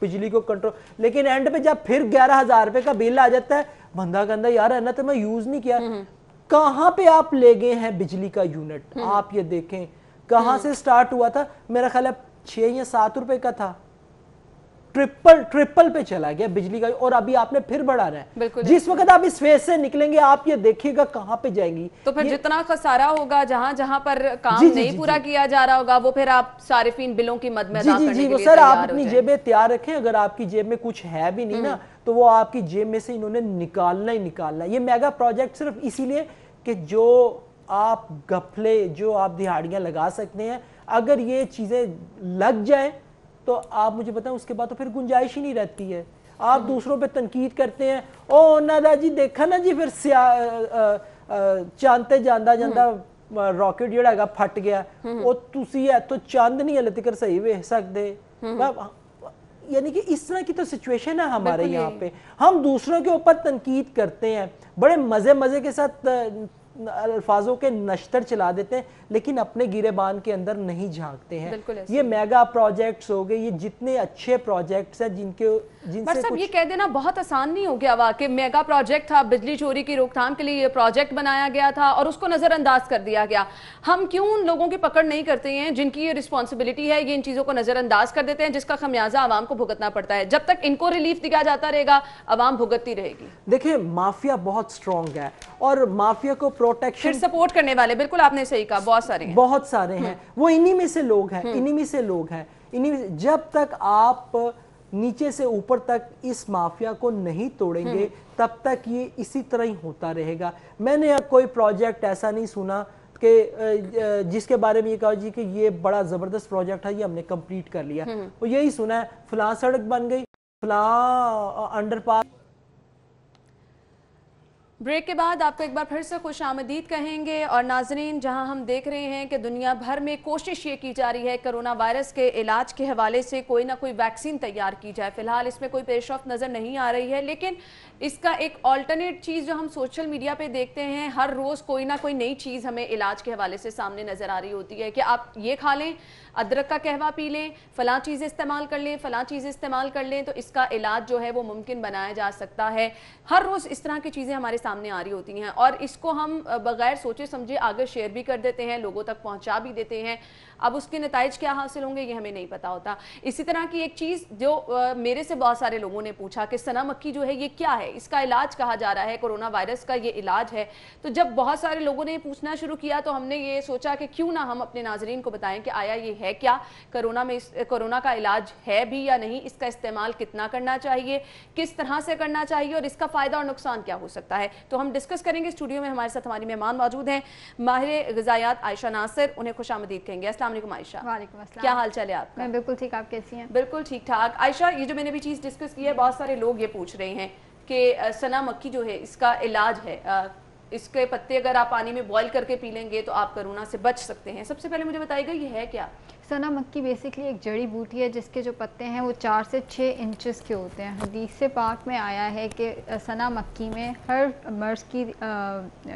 بجلی کو کنٹرول، لیکن اینڈ پہ جب پھر 11,000 روپے کا بل آ جاتا ہے، بندہ کہتا ہے یار ہے نا تو میں یوز نہیں کیا. کہاں پہ آپ لے گئے ہیں بجلی کا یونٹ؟ آپ یہ دیکھیں کہاں سے سٹارٹ ہوا تھا. میرا خیال ہے 6 یا 7 روپے کا تھا. ट्रिपल पे चला गया बिजली का, और अभी आपने फिर बढ़ाना है। जिस वक्त आप इस फेज से निकलेंगे आप ये देखिएगा कहां पे जाएंगी। तो फिर जितना खसारा होगा, जहां जहां पर काम नहीं पूरा किया जा रहा होगा, वो फिर आप सारिफीन बिलों की मद में अदा करने के लिए सर आप अपनी जेबें तैयार रखें। अगर आपकी जेब में कुछ है भी नहीं ना, तो वो आपकी जेब में से इन्होंने निकालना ही निकालना। ये मेगा प्रोजेक्ट सिर्फ इसीलिए कि जो आप गफले, जो आप दिहाड़ियां लगा सकते हैं, अगर ये चीजें लग जाए तो आप मुझे बताएं उसके बाद तो फिर गुंजाइश ही नहीं रहती है। आप दूसरों पे तनकीद करते हैं, ओ नादा जी देखा ना जी फिर चांते ਜਾਂਦਾ रॉकेट ਜਿਹੜਾ ਹੈਗਾ फट गया, ਉਹ ਤੁਸੀਂ ਹੈ तो चंद नहीं हले तक सही ਵੇਖ सकते। यानी कि इस तरह की तो सिचुएशन है हमारे यहाँ पे। हम दूसरों के ऊपर तनकीद करते हैं, बड़े मजे के साथ अल्फाजों के नश्तर चला देते हैं, लेकिन अपने गिरेबान के अंदर नहीं झांकते हैं। ये मेगा प्रोजेक्ट्स हो गए, ये जितने अच्छे प्रोजेक्ट्स हैं जिनसे सब ये कह देना बहुत आसान नहीं हो गया वाकई। मेगा प्रोजेक्ट था, बिजली चोरी की रोकथाम के लिए ये प्रोजेक्ट बनाया गया था और उसको नजरअंदाज कर दिया गया। हम क्यों उन लोगों की पकड़ नहीं करते हैं जिनकी ये रिस्पॉन्सिबिलिटी है, ये इन चीजों को नजरअंदाज कर देते हैं, जिसका खमियाजा आवाम को भुगतना पड़ता है। जब तक इनको रिलीफ दिया जाता रहेगा आवाम भुगतती रहेगी। देखिए माफिया बहुत स्ट्रॉन्ग है और माफिया को प्रोटेक्शन सपोर्ट करने वाले, बिल्कुल आपने सही कहा, बहुत सारे हैं। वो इन्हीं में से लोग हैं, इन्हीं में जब तक आप नीचे से ऊपर तक इस माफिया को नहीं तोड़ेंगे तब तक ये इसी तरह ही होता रहेगा। मैंने कोई प्रोजेक्ट ऐसा नहीं सुना कि जिसके बारे में ये कहा जी कि ये बड़ा जबरदस्त प्रोजेक्ट है, ये हमने कंप्लीट कर लिया। वो यही सुना है फलां सड़क बन गई, फलां अंडरपास। ब्रेक के बाद आपको एक बार फिर से खुश आमदीद कहेंगे। और नाजरीन, जहां हम देख रहे हैं कि दुनिया भर में कोशिश ये की जा रही है कोरोना वायरस के इलाज के हवाले से कोई ना कोई वैक्सीन तैयार की जाए। फिलहाल इसमें कोई पेशरफ नज़र नहीं आ रही है, लेकिन इसका एक ऑल्टरनेट चीज़ जो हम सोशल मीडिया पे देखते हैं, हर रोज़ कोई ना कोई नई चीज़ हमें इलाज के हवाले से सामने नज़र आ रही होती है कि आप ये खा लें, अदरक का कहवा पी लें, फ़लाँ चीज़ इस्तेमाल कर लें, फ़लाँ चीज़ इस्तेमाल कर लें, तो इसका इलाज जो है वो मुमकिन बनाया जा सकता है। हर रोज़ इस तरह की चीज़ें हमारे सामने आ रही होती हैं और इसको हम बगैर सोचे समझे आगे शेयर भी कर देते हैं, लोगों तक पहुंचा भी देते हैं। अब उसके नताइज क्या हासिल होंगे ये हमें नहीं पता होता। इसी तरह की एक चीज़ जो मेरे से बहुत सारे लोगों ने पूछा कि सना मक्खी जो है ये क्या है, इसका इलाज कहा जा रहा है, कोरोना वायरस का ये इलाज है। तो जब बहुत सारे लोगों ने पूछना शुरू किया तो हमने ये सोचा कि क्यों ना हम अपने नाजरीन को बताएं कि आया ये है क्या, कोरोना का इलाज है भी या नहीं, इसका इस्तेमाल कितना करना चाहिए, किस तरह से करना चाहिए और इसका फ़ायदा और नुकसान क्या हो सकता है। तो हम डिस्कस करेंगे। स्टूडियो में हमारे साथ हमारी मेहमान मौजूद हैं, माहिर ग़िज़ायात आयशा नासिर, उन्हें खुशामदीद कहेंगे। अस्सलाम वालेकुम आयशा। वालेकुम अस्सलाम। क्या हाल चाल है आपका? मैं बिल्कुल ठीक, आप कैसी हैं? बिल्कुल ठीक ठाक। आयशा, ये जो मैंने भी चीज़ डिस्कस की है, बहुत सारे लोग ये पूछ रहे हैं कि सना मक्खी जो है इसका इलाज है, इसके पत्ते अगर आप पानी में बॉईल करके पी लेंगे तो आप कोरोना से बच सकते हैं। सबसे पहले मुझे बताइएगा ये है क्या? सना मक्खी बेसिकली एक जड़ी बूटी है जिसके जो पत्ते हैं वो 4 से 6 इंचेस के होते हैं। हदीस पाक में आया है कि सना मक्खी में हर मर्ज़ की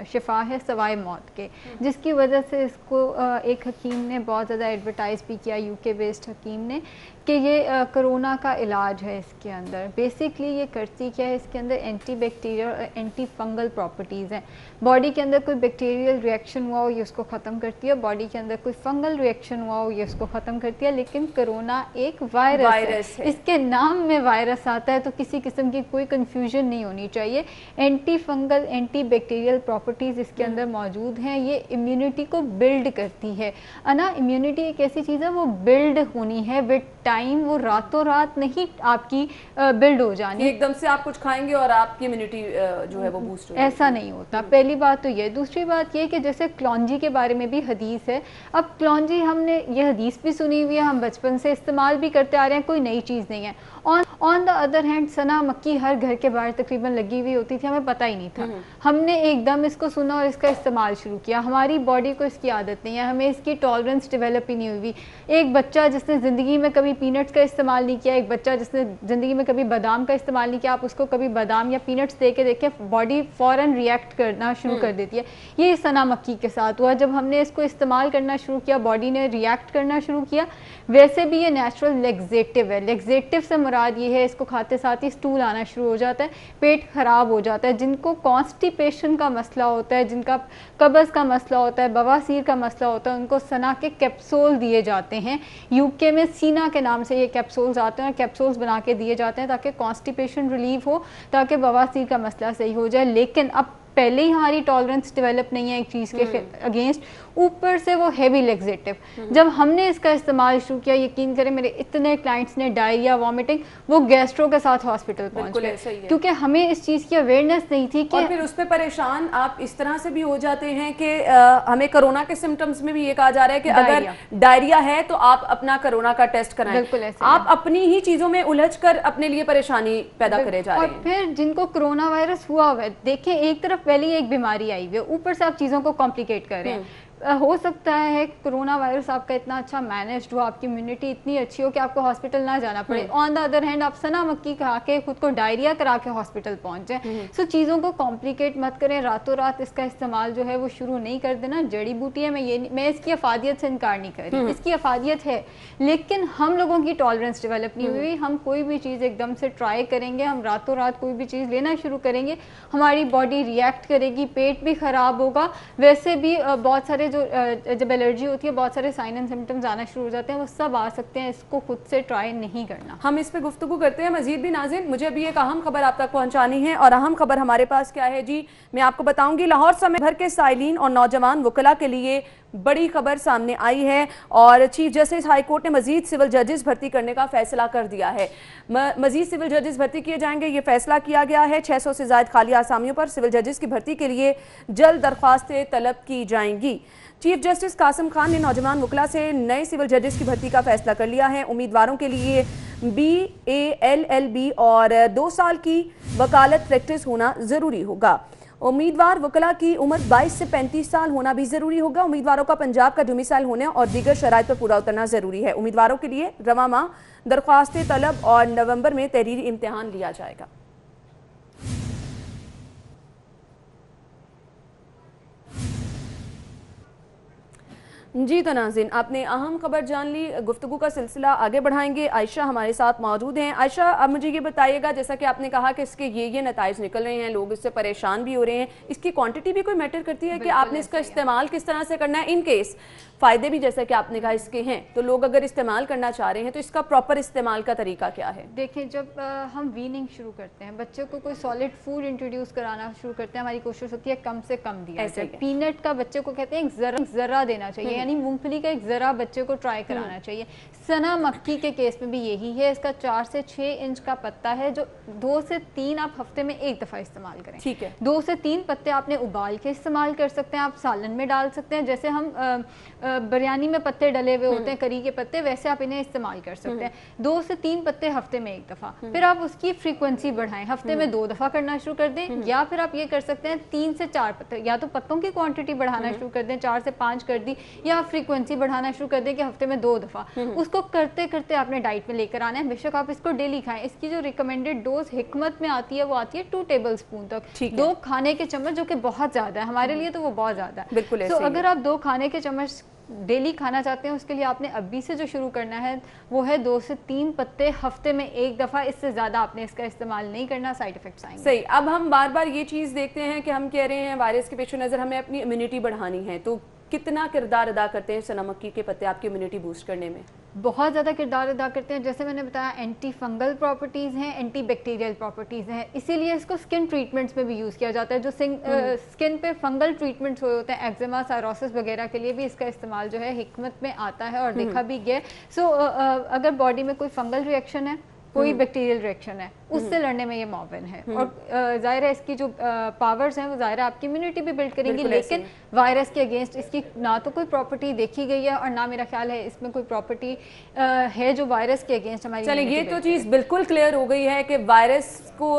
शिफा है सवाए मौत के, जिसकी वजह से इसको एक हकीम ने बहुत ज़्यादा एडवर्टाइज़ भी किया, यूके बेस्ड हकीम ने, कि ये कोरोना का इलाज है। इसके अंदर बेसिकली ये करती क्या है, इसके अंदर एंटी बैक्टीरियल और एंटी फंगल प्रॉपर्टीज़ हैं। बॉडी के अंदर कोई बैक्टीरियल रिएक्शन हुआ हो ये उसको ख़त्म करती है, बॉडी के अंदर कोई फंगल रिएक्शन हुआ हो ये उसको ख़त्म करती है। लेकिन कोरोना एक वायरस है, इसके नाम में वायरस आता है, तो किसी किस्म की कोई कन्फ्यूजन नहीं होनी चाहिए। Anti fungal anti bacterial properties इसके अंदर मौजूद हैं। ये इम्यूनिटी को बिल्ड करती है। ना इम्यूनिटी एक ऐसी चीज़ है वो बिल्ड होनी है विद टाइम, वो रातों रात नहीं आपकी बिल्ड हो जानी। एकदम से आप कुछ खाएंगे और आपकी इम्यूनिटी जो है वो बूस्ट हो, ऐसा नहीं होता। पहली बात तो ये। दूसरी बात ये कि जैसे क्लौंजी के बारे में भी हदीस है। अब क्लौंजी हमने ये हदीस भी सुनी हुई है, हम बचपन से इस्तेमाल भी करते आ रहे हैं, कोई नई चीज़ नहीं है। ऑन द अदर हैंड सना मक्खी हर घर के बाहर तकरीबन लगी हुई होती थी, हमें पता ही नहीं था। हमने एकदम इसको सुना और इसका इस्तेमाल शुरू किया। हमारी बॉडी को इसकी आदत नहीं है, हमें इसकी टॉलरेंस डेवलप ही नहीं हुई। एक बच्चा जिसने ज़िंदगी में कभी पीनट्स का इस्तेमाल नहीं किया, एक बच्चा जिसने ज़िंदगी में कभी बादाम का इस्तेमाल नहीं किया, आप उसको कभी बादाम या पीनट्स दे के देखें, बॉडी फ़ौरन रिएक्ट करना शुरू कर देती है। ये सना मक्खी के साथ हुआ। जब हमने इसको इस्तेमाल करना शुरू किया बॉडी ने रिएक्ट करना शुरू किया। वैसे भी ये नेचुरल लेग्जेटिव है। लेग्जेटिव से मुराद ये है इसको खाते साथ ही स्टूल आना शुरू हो जाता है, पेट ख़राब हो जाता है। जिनको कॉन्स्टिपेशन का मसला होता है, जिनका कब्ज़ का मसला होता है, बवासीर का मसला होता है, उनको सना के कैप्सूल दिए जाते हैं। यूके में सीना के नाम से ये कैप्सूल्स आते हैं और कैप्सूल्स बना के दिए जाते हैं ताकि कॉन्स्टिपेशन रिलीव हो, ताकि बवासीर का मसला सही हो जाए। लेकिन अब पहले ही हमारी टॉलरेंस डेवलप नहीं है एक चीज़ के अगेंस्ट, ऊपर से वो हेवी लेग्जेटिव। जब हमने इसका इस्तेमाल शुरू किया, यकीन करें मेरे इतने क्लाइंट्स ने डायरिया, वॉमिटिंग, वो गैस्ट्रो के साथ हॉस्पिटल पहुंच गए, क्योंकि हमें इस चीज़ की अवेयरनेस नहीं थी कि और फिर उस पर परेशान आप इस तरह से भी हो जाते हैं कि हमें कोरोना के सिम्टम्स में भी ये कहा जा रहा है कि अगर डायरिया है तो आप अपना कोरोना का टेस्ट कराएं। आप अपनी ही चीज़ों में उलझ कर अपने लिए परेशानी पैदा करे जा रहे हैं। और फिर जिनको कोरोना वायरस हुआ हुआ है, देखें एक तरफ पहले ही एक बीमारी आई हुई है, ऊपर से आप चीज़ों को कॉम्प्लिकेट कर रहे हैं। हो सकता है कोरोना वायरस आपका इतना अच्छा मैनेज्ड हो, आपकी इम्यूनिटी इतनी अच्छी हो कि आपको हॉस्पिटल ना जाना पड़े। ऑन द अदर हैंड आप सना मक्की खा के खुद को डायरिया करा के हॉस्पिटल पहुंच जाए। सो चीज़ों को कॉम्प्लिकेट मत करें, रातों रात इसका इस्तेमाल जो है वो शुरू नहीं कर देना। जड़ी बूटी है, मैं इसकी अफादियत से इनकार नहीं कर रही, इसकी अफादियत है, लेकिन हम लोगों की टॉलरेंस डेवलप नहीं हुई। हम कोई भी चीज़ एकदम से ट्राई करेंगे, हम रातों रात कोई भी चीज़ लेना शुरू करेंगे, हमारी बॉडी रिएक्ट करेगी, पेट भी ख़राब होगा। वैसे भी बहुत सारे जब एलर्जी होती है बहुत सारे साइन एंड सिम्टम्स आना शुरू हो जाते हैं, वो सब आ सकते हैं। इसको खुद से ट्राई नहीं करना। हम इस पे गुफ्तगू करते हैं मजीद भी। नाज़रीन, मुझे अभी एक अहम खबर आप तक पहुंचानी है, और अहम खबर हमारे पास क्या है जी, मैं आपको बताऊंगी। लाहौर समेत भर के साइलिन और नौजवान वकला के लिए बड़ी खबर सामने आई है, और चीफ जस्टिस हाई कोर्ट ने मजीद सिविल जजेस भर्ती करने का फैसला कर दिया है। मजीद सिविल जजेस भर्ती किए जाएंगे, ये फैसला किया गया है। 600 से ज़ायद खाली आसामियों पर सिविल जजेस की भर्ती के लिए जल्द दरख्वास्तें तलब की जाएंगी। चीफ जस्टिस कासिम खान ने नौजवान वकला से नए सिविल जजेस की भर्ती का फैसला कर लिया है। उम्मीदवारों के लिए BA-LLB और 2 साल की वकालत प्रैक्टिस होना ज़रूरी होगा। उम्मीदवार वकला की उम्र 22 से 35 साल होना भी ज़रूरी होगा। उम्मीदवारों का पंजाब का डोमिसाइल होने और दीगर शराइत पर पूरा उतरना ज़रूरी है। उम्मीदवारों के लिए रवां माह दरख्वास्तें तलब और नवंबर में तहरीरी इम्तिहान लिया जाएगा। जी तो नाज़रीन, आपने अहम खबर जान ली। गुफ्तगू का सिलसिला आगे बढ़ाएंगे। आयशा हमारे साथ मौजूद हैं। आयशा, अब मुझे ये बताइएगा, जैसा कि आपने कहा कि इसके ये नताइज निकल रहे हैं, लोग इससे परेशान भी हो रहे हैं, इसकी क्वांटिटी भी कोई मैटर करती है कि आपने इसका इस्तेमाल किस तरह से करना है? इन केस फ़ायदे भी जैसा कि आपने कहा इसके हैं, तो लोग अगर इस्तेमाल करना चाह रहे हैं तो इसका प्रॉपर इस्तेमाल का तरीका क्या है? देखिए, जब हम वीनिंग शुरू करते हैं, बच्चे को कोई सॉलिड फूड इंट्रोड्यूस कराना शुरू करते हैं, हमारी कोशिश होती है कम से कम दिया जाए। पीनट का बच्चे को कहते हैं एक ज़रा देना चाहिए, यानी मूंगफली का एक ज़रा बच्चे को ट्राई कराना चाहिए। सना मक्की के केस में भी यही है। इसका 4 से 6 इंच का पत्ता है, जो 2 से 3 आप हफ्ते में एक दफ़ा इस्तेमाल करें। ठीक है। 2 से 3 पत्ते आपने उबाल के इस्तेमाल कर सकते हैं, आप सालन में डाल सकते हैं। जैसे हम बिरयानी में पत्ते डले हुए होते हैं, करी के पत्ते, वैसे आप इन्हें इस्तेमाल कर सकते हैं। 2 से 3 पत्ते हफ्ते में एक दफ़ा। फिर आप उसकी फ्रीक्वेंसी बढ़ाएं, हफ्ते में 2 दफ़ा करना शुरू कर दें, या फिर आप ये कर सकते हैं 3 से 4 पत्ते, या तो पत्तों की क्वांटिटी बढ़ाना शुरू कर दें, 4 से 5 कर दी, या फ्रीक्वेंसी बढ़ाना शुरू कर दें कि हफ्ते में 2 दफ़ा। उसको करते करते आपने डाइट में लेकर आना है। बेशक आप इसको डेली खाएं। इसकी जो रिकमेंडेड डोज हिकमत में आती है वो आती है 2 टेबल स्पून तक, 2 खाने के चम्मच, जो कि बहुत ज़्यादा है हमारे लिए, तो वो बहुत ज़्यादा है। बिल्कुल। तो अगर आप 2 खाने के चम्मच डेली खाना चाहते हैं, उसके लिए आपने अभी से जो शुरू करना है वो है 2 से 3 पत्ते हफ्ते में एक दफ़ा। इससे ज़्यादा आपने इसका इस्तेमाल नहीं करना, साइड इफेक्ट्स आएंगे। सही। अब हम बार बार ये चीज़ देखते हैं कि हम कह रहे हैं वायरस के पेश नज़र हमें अपनी इम्यूनिटी बढ़ानी है, तो कितना किरदार अदा करते हैं सना मक्की के पत्ते आपकी इम्यूनिटी बूस्ट करने में? बहुत ज़्यादा किरदार अदा करते हैं। जैसे मैंने बताया, एंटी फंगल प्रॉपर्टीज़ हैं, एंटी बैक्टीरियल प्रॉपर्टीज़ हैं, इसीलिए इसको स्किन ट्रीटमेंट्स में भी यूज़ किया जाता है। जो स्किन पे फंगल ट्रीटमेंट्स हुए होते हैं, एक्जिमा, साइरोसिस वगैरह के लिए भी इसका इस्तेमाल जो है हिकमत में आता है और देखा भी गया। सो अगर बॉडी में कोई फंगल रिएक्शन है, कोई बैक्टीरियल रिएक्शन है, उससे लड़ने में ये मुआविन है। और ज़ाहिर है इसकी जो पावर्स हैं वो ज़ाहिर है आपकी इम्यूनिटी भी बिल्ड करेंगी, लेकिन वायरस के अगेंस्ट इसकी ना तो कोई प्रॉपर्टी देखी गई है, और ना मेरा ख्याल है इसमें कोई प्रॉपर्टी है जो वायरस के अगेंस्ट हमारी। चलिए, ये तो चीज़ बिल्कुल क्लियर हो गई है कि वायरस को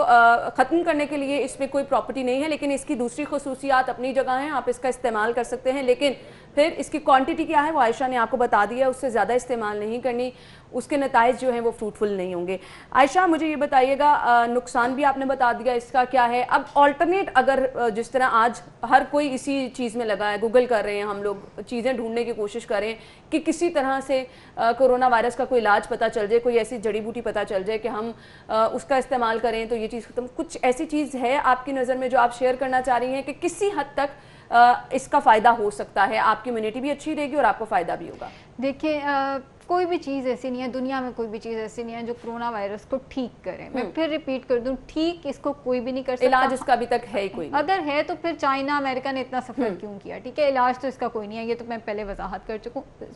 ख़त्म करने के लिए इसमें कोई प्रॉपर्टी नहीं है, लेकिन इसकी दूसरी खसूसियात अपनी जगह हैं, आप इसका इस्तेमाल कर सकते हैं। लेकिन फिर इसकी क्वांटिटी क्या है वो आयशा ने आपको बता दिया, उससे ज़्यादा इस्तेमाल नहीं करनी, उसके नताइज जो हैं वो फ्रूटफुल नहीं होंगे। आयशा, मुझे ये बताइएगा, नुकसान भी आपने बता दिया, इसका क्या है? अब ऑल्टरनेट, अगर जिस तरह आज हर कोई इसी चीज़ में लगा है, गूगल कर रहे हैं, हम लोग चीज़ें ढूंढने की कोशिश कर रहे हैं कि किसी तरह से कोरोना वायरस का कोई इलाज पता चल जाए, कोई ऐसी जड़ी बूटी पता चल जाए कि हम उसका इस्तेमाल करें तो ये चीज़ खत्म। कुछ ऐसी चीज़ है आपकी नज़र में जो आप शेयर करना चाह रही हैं कि किसी हद तक इसका फ़ायदा हो सकता है, आपकी इम्यूनिटी भी अच्छी रहेगी और आपको फ़ायदा भी होगा? देखिए, कोई भी चीज़ ऐसी नहीं है, दुनिया में कोई भी चीज़ ऐसी नहीं है जो कोरोना वायरस को ठीक करे। मैं फिर रिपीट कर दूं, ठीक इसको कोई भी नहीं कर सकता, इलाज इसका अभी तक है ही कोई नहीं। अगर है तो फिर चाइना अमेरिका ने इतना सफ़र क्यों किया, ठीक है, इलाज तो इसका कोई नहीं है, ये तो मैं पहले वजाहत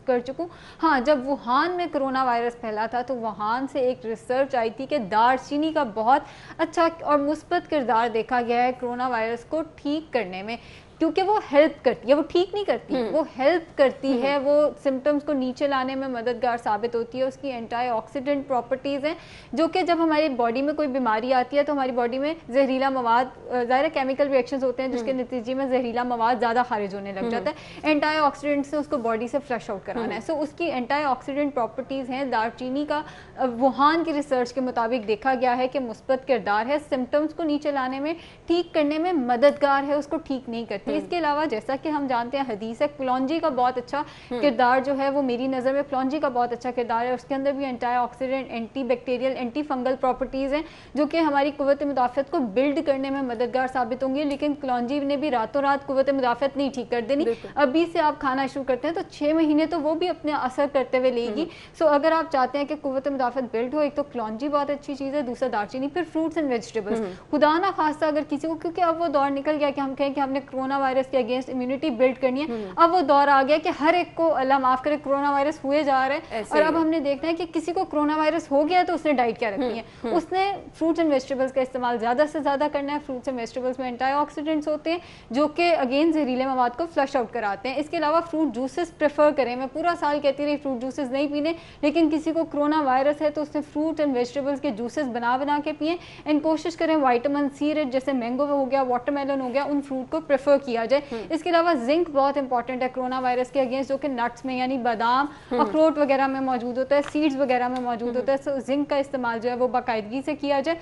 कर चुकूँ। हाँ, जब वुहान में कोरोना वायरस फैला था तो वुहान से एक रिसर्च आई थी कि दालचीनी का बहुत अच्छा और मुस्बत किरदार देखा गया है कोरोना वायरस को ठीक करने में, क्योंकि वो हेल्प करती है, वो ठीक नहीं करती, वो हेल्प करती है, वो सिम्टम्स को नीचे लाने में मददगार साबित होती है। उसकी एंटीऑक्सीडेंट प्रॉपर्टीज़ हैं जो कि जब हमारी बॉडी में कोई बीमारी आती है तो हमारी बॉडी में जहरीला मवाद, ज़ाहिर केमिकल रिएक्शंस होते हैं जिसके नतीजे में जहरीला मवाद ज़्यादा खारिज होने लग जाता है। एंटीऑक्सीडेंट से उसको बॉडी से फ्लश आउट कराना है। सो उसकी एंटीऑक्सीडेंट प्रॉपर्टीज़ हैं। दालचीनी का वुहान की रिसर्च के मुताबिक देखा गया है कि मुस्बत किरदार है, सिम्टम्स को नीचे लाने में, ठीक करने में मददगार है, उसको ठीक नहीं करती। इसके अलावा जैसा कि हम जानते हैं हदीस है, क्लौंजी का बहुत अच्छा किरदार जो है वो मेरी नज़र में क्लौंजी का बहुत अच्छा किरदार है। उसके अंदर भी antioxidant, anti bacterial, anti fungal properties हैं जो कि हमारी कुव्वत मुदाफ़त को बिल्ड करने में मददगार साबित होंगी। लेकिन क्लौंजी ने भी रातों रात कुव्वत मुदाफ़त नहीं ठीक कर देनी। अभी से आप खाना शुरू करते हैं तो 6 महीने तो वो भी अपने असर करते हुए लेगी। सो अगर आप चाहते हैं कि कुव्वत मुदाफ़त बिल्ड हो, एक तो क्लौंजी बहुत अच्छी चीज़ है, दूसरा दालचीनी, फिर फ्रूट्स एंड वेजिटेबल्स। खुदा ना खास्ता अगर किसी को, क्योंकि अब वो दौर निकल गया कि हम कहें कि हमने कोरोना वायरस के अगेंस्ट इम्यूनिटी बिल्ड करनी है, अब वो दौर आ गया कि हर एक को अल्लाह माफ करे कोरोना वायरस हुए जा रहा है। और अब हमने देखना है कि किसी को कोरोना वायरस हो गया तो उसने डाइट क्या रखनी है, उसने फ्रूट्स एंड वेजिटेबल्स का इस्तेमाल ज़्यादा से ज़्यादा करना है। फ्रूट्स एंड वेजिटेबल्स में एंटीऑक्सीडेंट्स होते हैं जो कि अगेन जहरीले मवाद को फ्लश आउट कराते हैं। इसके अलावा फ्रूट जूसेस प्रेफर करें। मैं पूरा साल कहती रही फ्रूट जूसेस नहीं पीने, लेकिन किसी को कोरोना वायरस है तो उसने फ्रूट एंड वेजिटेबल्स के जूसेस बना के पिए। एंड कोशिश करें विटामिन सी रिच जैसे मैंगो हो गया, वाटरमेलन हो गया, उन फ्रूट को प्रेफर किया जाए। इसके अलावा जिंक बहुत इंपॉर्टेंट है कोरोना वायरस के अगेंस्ट, जो कि नट्स में यानी बादाम, अखरोट वगैरह में मौजूद होता है, सीड्स वगैरह में मौजूद होता है। सो जिंक का इस्तेमाल जो है वो बाकायदगी से किया जाए।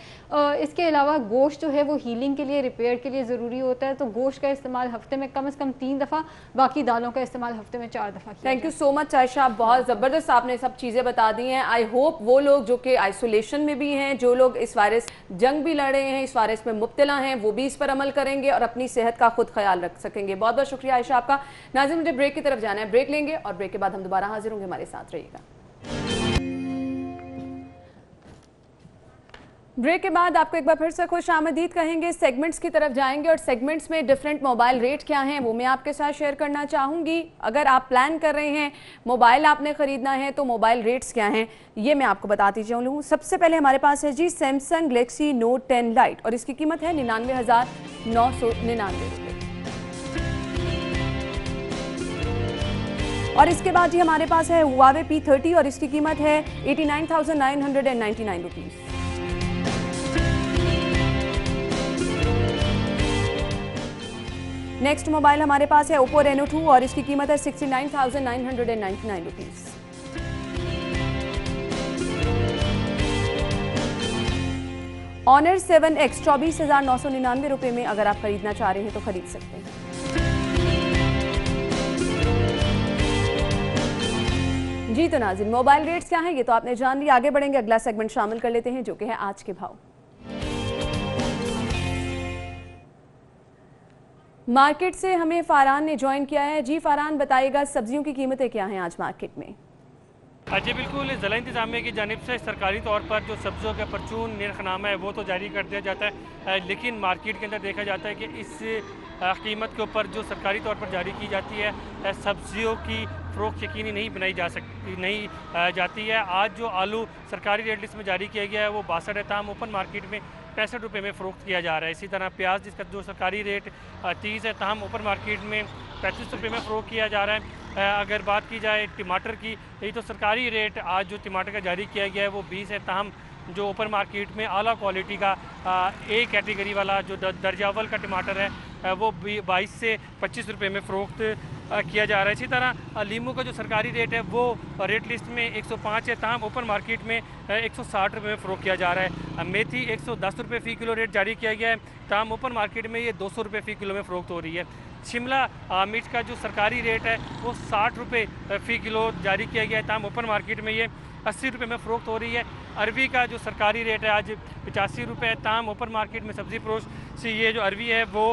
इसके अलावा गोश्त जो है वो हीलिंग के लिए, रिपेयर के लिए ज़रूरी होता है, तो गोश्त का इस्तेमाल हफ्ते में कम से कम 3 दफ़ा, बाकी दालों का इस्तेमाल हफ्ते में 4 दफ़ा। Thank you so much Ayesha, बहुत ज़बरदस्त आपने सब चीज़ें बता दी हैं। आई होप वो लोग जो कि आइसोलेशन में भी हैं, जो लोग इस वायरस जंग भी लड़ रहे हैं, इस वायरस में मुब्तला हैं, वो भी इस पर अमल करेंगे और अपनी सेहत का खुद ख्याल रख सकेंगे। बहुत बहुत शुक्रिया आयशा आपका। नाज़रीन, मुझे ब्रेक की तरफ जाना है, ब्रेक लेंगे और ब्रेक के बाद हम दोबारा हाजिर होंगे, हमारे साथ रहिएगा। ब्रेक के बाद आपको एक बार फिर से खुश आमदीद कहेंगे। सेगमेंट्स की तरफ जाएंगे और सेगमेंट्स में डिफरेंट मोबाइल रेट क्या हैं वो मैं आपके साथ शेयर करना चाहूँगी। अगर आप प्लान कर रहे हैं मोबाइल आपने ख़रीदना है तो मोबाइल रेट्स क्या हैं ये मैं आपको बताती चलूँ। सबसे पहले हमारे पास है जी सैमसंग गैलेक्सी नोट 10 लाइट और इसकी कीमत है 99,999 रुपये। और इसके बाद जी हमारे पास है हुआवे P30 और इसकी कीमत है 89,999 रुपीज़। नेक्स्ट मोबाइल हमारे पास है ओप्पो रेनो 2 और इसकी कीमत है 69,999 रुपीज़। ऑनर 7X 24,999 रुपये में अगर आप खरीदना चाह रहे हैं तो खरीद सकते हैं। जी तो नाज़रीन, मोबाइल रेट्स क्या हैं ये तो आपने जान लिया। आगे बढ़ेंगे, अगला सेगमेंट शामिल कर लेते हैं जो कि है आज के भाव। मार्केट से हमें फारान ने ज्वाइन किया है। जी फारान, बताइएगा सब्जियों की कीमतें क्या हैं आज मार्केट में? जी बिल्कुल, ज़िला इंतज़ामिया की जानिब से सरकारी तौर पर जो सब्जियों का परचून नरखनामा है वो तो जारी कर दिया जाता है, लेकिन मार्केट के अंदर देखा जाता है कि इस कीमत के ऊपर जो सरकारी तौर पर जारी की जाती है सब्जियों की फ़रोख्त यकीनी नहीं जाती है। आज जो आलू सरकारी रेट लिस्ट में जारी किया गया है वो 62 है, ताम ओपन मार्केट में 65 रुपये में फ़रोख्त किया जा रहा है। इसी तरह प्याज जिसका जो सरकारी रेट 30 है, ताम ओपन मार्केट में 35 रुपये में फ़रोख्त किया जा रहा है। अगर बात की जाए टमाटर की, यही तो सरकारी रेट आज जो टमाटर का जारी किया गया है वो 20 है, ताहम जो ओपन मार्केट में आला क्वालिटी का ए कैटेगरी वाला जो दर्जा अव्वल का टमाटर है वो 22 से 25 रुपये में फ़रोख्त किया जा रहा है। इसी तरह लीमू का जो सरकारी रेट है वो रेट लिस्ट में 105 है, ताहम ओपन मार्केट में 160 रुपये में फ़रोख्त किया जा रहा है। मेथी 110 रुपये फ़ी किलो रेट जारी किया गया है, ताहम ओपन मार्केट में ये 200 रुपये फ़ी किलो में फ़रोख्त हो रही है। शिमला मिर्च का जो सरकारी रेट है वो 60 रुपये फ़ी किलो जारी किया गया है, ताहम ओपन मार्केट में ये 80 रुपये में फ़रोख्त हो रही है। अरबी का जो सरकारी रेट है आज 85 रुपये है, ताहम ओपन मार्केट में सब्ज़ी फरोश से ये जो अरवी है वो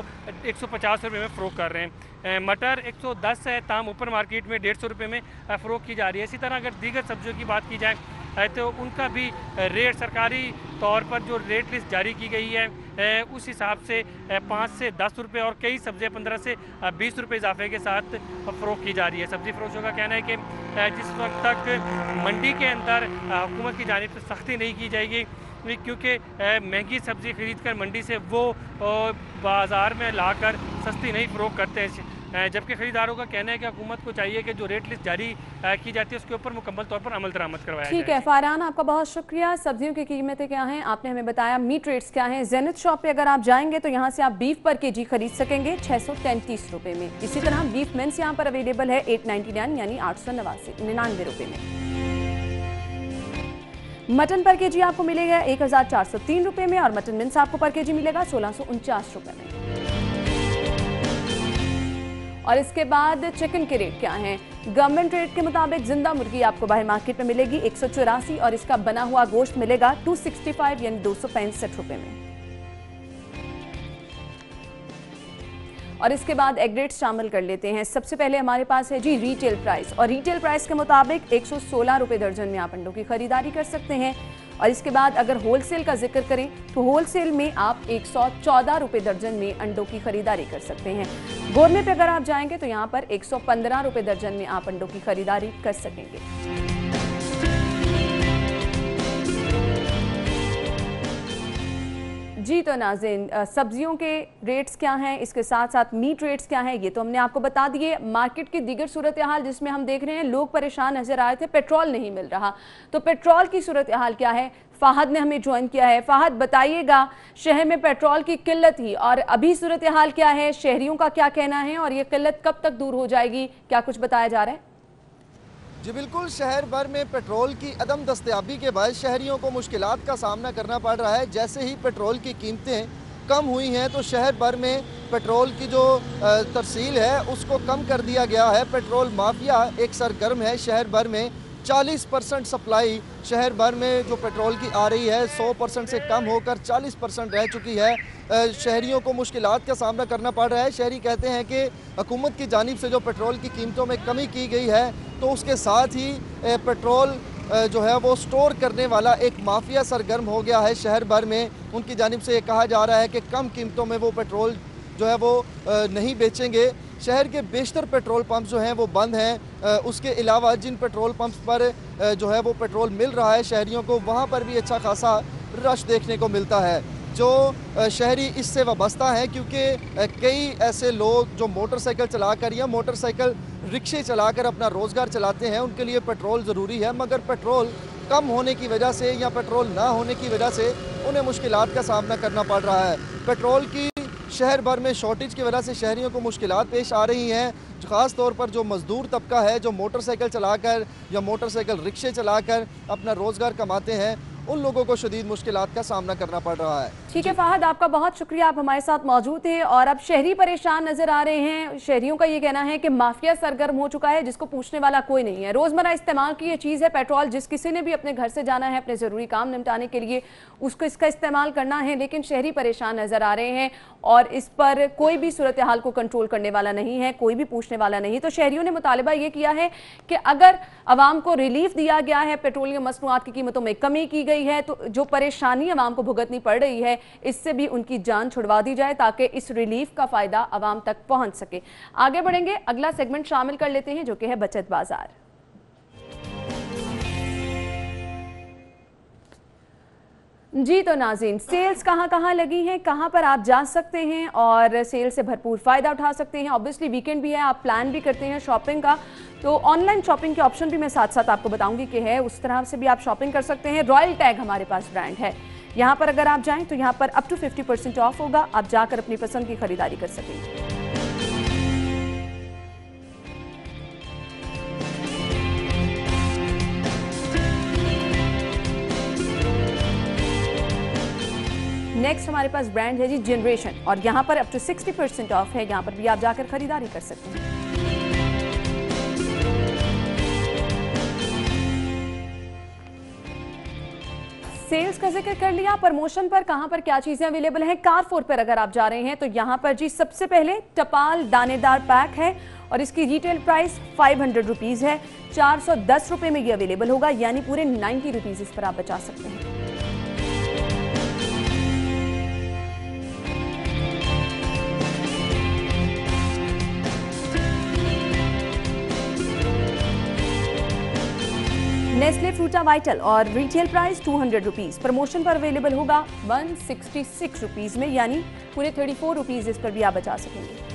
150 रुपये में फ़रोख्त कर रहे हैं। मटर 110 है, ताम ऊपर मार्केट में 150 रुपये में फ़रोख्त की जा रही है। इसी तरह अगर दीगर सब्जियों की बात की जाए तो उनका भी रेट सरकारी तौर पर जो रेट लिस्ट जारी की गई है उस हिसाब से 5 से 10 रुपये और कई सब्जियाँ 15 से 20 रुपये इजाफे के साथ फ़रोख्त की जा रही है। सब्ज़ी फरोशों का कहना है कि जिस वक्त तक मंडी के अंदर हुकूमत की जानिब से सख्ती नहीं की जाएगी, क्योंकि महंगी सब्ज़ी ख़रीद कर मंडी से वो बाज़ार में लाकर सस्ती नहीं फ़रोख्त करते हैं। जबकि ख़रीदारों का कहना है कि हुकूमत को चाहिए कि जो रेट लिस्ट जारी की जाती है उसके ऊपर मुकम्मल तौर पर अमल दरामद करवाया जाए। ठीक है फारहान, आपका बहुत शुक्रिया। सब्जियों की कीमतें क्या हैं आपने हमें बताया, मीट रेट्स क्या हैं। ज़ेनिथ शॉप पे अगर आप जाएंगे तो यहाँ से आप बीफ पर केजी खरीद सकेंगे 633 रुपये में। इसी तरह बीफ मेंस यहाँ पर अवेलेबल है 899 यानी 899 रुपये में। मटन पर केजी आपको मिलेगा 1403 रुपये में और मटन मिंस आपको पर केजी मिलेगा 1649 रुपये में। और इसके बाद चिकन के रेट क्या हैं? गवर्नमेंट रेट के मुताबिक जिंदा मुर्गी आपको बाहर मार्केट में मिलेगी 184 और इसका बना हुआ गोश्त मिलेगा 265 यानी 265 रुपये में। और इसके बाद एग रेट्स शामिल कर लेते हैं। सबसे पहले हमारे पास है जी रिटेल प्राइस, और रिटेल प्राइस के मुताबिक 116 रुपये दर्जन में आप अंडों की खरीदारी कर सकते हैं। और इसके बाद अगर होलसेल का जिक्र करें तो होलसेल में आप 114 रुपये दर्जन में अंडों की खरीदारी कर सकते हैं। गोरमे पे अगर आप जाएंगे तो यहाँ पर 115 रुपये दर्जन में आप अंडों की खरीदारी कर सकेंगे। जी तो नाज़रीन, सब्जियों के रेट्स क्या हैं, इसके साथ साथ मीट रेट्स क्या हैं, ये तो हमने आपको बता दिए। मार्केट की दीगर सूरत हाल जिसमें हम देख रहे हैं लोग परेशान नजर आ रहे थे, पेट्रोल नहीं मिल रहा, तो पेट्रोल की सूरत हाल क्या है, फ़ाहद ने हमें ज्वाइन किया है। फ़ाहद बताइएगा, शहर में पेट्रोल की किल्लत ही और अभी सूरत हाल क्या है, शहरियों का क्या कहना है और ये किल्लत कब तक दूर हो जाएगी, क्या कुछ बताया जा रहा है? जी बिल्कुल, शहर भर में पेट्रोल की अदम दस्तयाबी के बाद शहरियों को मुश्किलात का सामना करना पड़ रहा है। जैसे ही पेट्रोल की कीमतें कम हुई हैं तो शहर भर में पेट्रोल की जो तरसील है उसको कम कर दिया गया है। पेट्रोल माफिया एक सरगर्म है। शहर भर में 40% सप्लाई शहर भर में जो पेट्रोल की आ रही है 100% से कम होकर 40% रह चुकी है। शहरियों को मुश्किलात का सामना करना पड़ रहा है। शहरी कहते हैं कि हुकूमत की जानिब से जो पेट्रोल की कीमतों में कमी की गई है तो उसके साथ ही पेट्रोल जो है वो स्टोर करने वाला एक माफिया सरगर्म हो गया है शहर भर में। उनकी जानिब से ये कहा जा रहा है कि कम कीमतों में वो पेट्रोल जो है वो नहीं बेचेंगे। शहर के बेशतर पेट्रोल पंप जो हैं वो बंद हैं। उसके अलावा जिन पेट्रोल पंप्स पर जो है वो पेट्रोल मिल रहा है शहरियों को, वहाँ पर भी अच्छा खासा रश देखने को मिलता है। जो शहरी इससे वाबस्ता हैं, क्योंकि कई ऐसे लोग जो मोटरसाइकिल चलाकर या मोटरसाइकिल रिक्शे चलाकर अपना रोज़गार चलाते हैं, उनके लिए पेट्रोल ज़रूरी है, मगर पेट्रोल कम होने की वजह से या पेट्रोल ना होने की वजह से उन्हें मुश्किलात का सामना करना पड़ रहा है। पेट्रोल की शहर भर में शॉर्टेज की वजह से शहरियों को मुश्किलात पेश आ रही हैं। ख़ास तौर पर जो मज़दूर तबका है जो मोटरसाइकिल चलाकर या मोटरसाइकिल रिक्शे चलाकर अपना रोज़गार कमाते हैं, उन लोगों को शदीद मुश्किलात का सामना करना पड़ रहा है। ठीक है फ़ाहद, आपका बहुत शुक्रिया, आप हमारे साथ मौजूद थे। और अब शहरी परेशान नजर आ रहे हैं। शहरियों का ये कहना है कि माफिया सरगर्म हो चुका है जिसको पूछने वाला कोई नहीं है। रोज़मर्रा इस्तेमाल की ये चीज़ है पेट्रोल, जिस किसी ने भी अपने घर से जाना है अपने ज़रूरी काम निपटाने के लिए उसको इसका इस्तेमाल करना है, लेकिन शहरी परेशान नजर आ रहे हैं और इस पर कोई भी सूरत हाल को कंट्रोल करने वाला नहीं है, कोई भी पूछने वाला नहीं। तो शहरियों ने मुतालिबा ये किया है कि अगर आवाम को रिलीफ दिया गया है, पेट्रोलियम मसनूआत की कीमतों में कमी की गई है, तो जो परेशानी आवाम को भुगतनी पड़ रही है इससे भी उनकी जान छुड़वा दी जाए ताकि इस रिलीफ का फायदा आवाम तक पहुंच सके। आगे बढ़ेंगे, अगला सेगमेंट शामिल कर लेते हैं जो कि है बचत बाजार। जी तो नाज़रीन, सेल्स कहाँ कहाँ लगी हैं, कहाँ पर आप जा सकते हैं और सेल से भरपूर फ़ायदा उठा सकते हैं। ऑब्वियसली वीकेंड भी है, आप प्लान भी करते हैं शॉपिंग का, तो ऑनलाइन शॉपिंग के ऑप्शन भी मैं साथ साथ आपको बताऊंगी कि है, उस तरह से भी आप शॉपिंग कर सकते हैं। रॉयल टैग हमारे पास ब्रांड है, यहाँ पर अगर आप जाएँ तो यहाँ पर अप टू 50% ऑफ होगा, आप जाकर अपनी पसंद की खरीदारी कर सकेंगे। नेक्स्ट हमारे पास ब्रांड है जी जनरेशन, और यहाँ पर अप टू 60% ऑफ है, यहाँ पर भी आप जाकर खरीदारी कर सकते हैं। सेल्स का जिक्र कर लिया, प्रमोशन पर कहां पर क्या चीजें अवेलेबल हैं। कारफोर पर अगर आप जा रहे हैं तो यहां पर जी सबसे पहले टपाल दानेदार पैक है और इसकी रिटेल प्राइस 500 रुपीज है। 410 रुपए में ये अवेलेबल होगा, यानी पूरे 90 रुपीज इस पर आप बचा सकते हैं। नेस्ले फ्रूटा वाइटल और रिटेल प्राइस 200 रुपीज, प्रमोशन पर अवेलेबल होगा 166 रुपीज में, यानी पूरे 34 रुपीज इस पर भी आप बचा सकेंगे।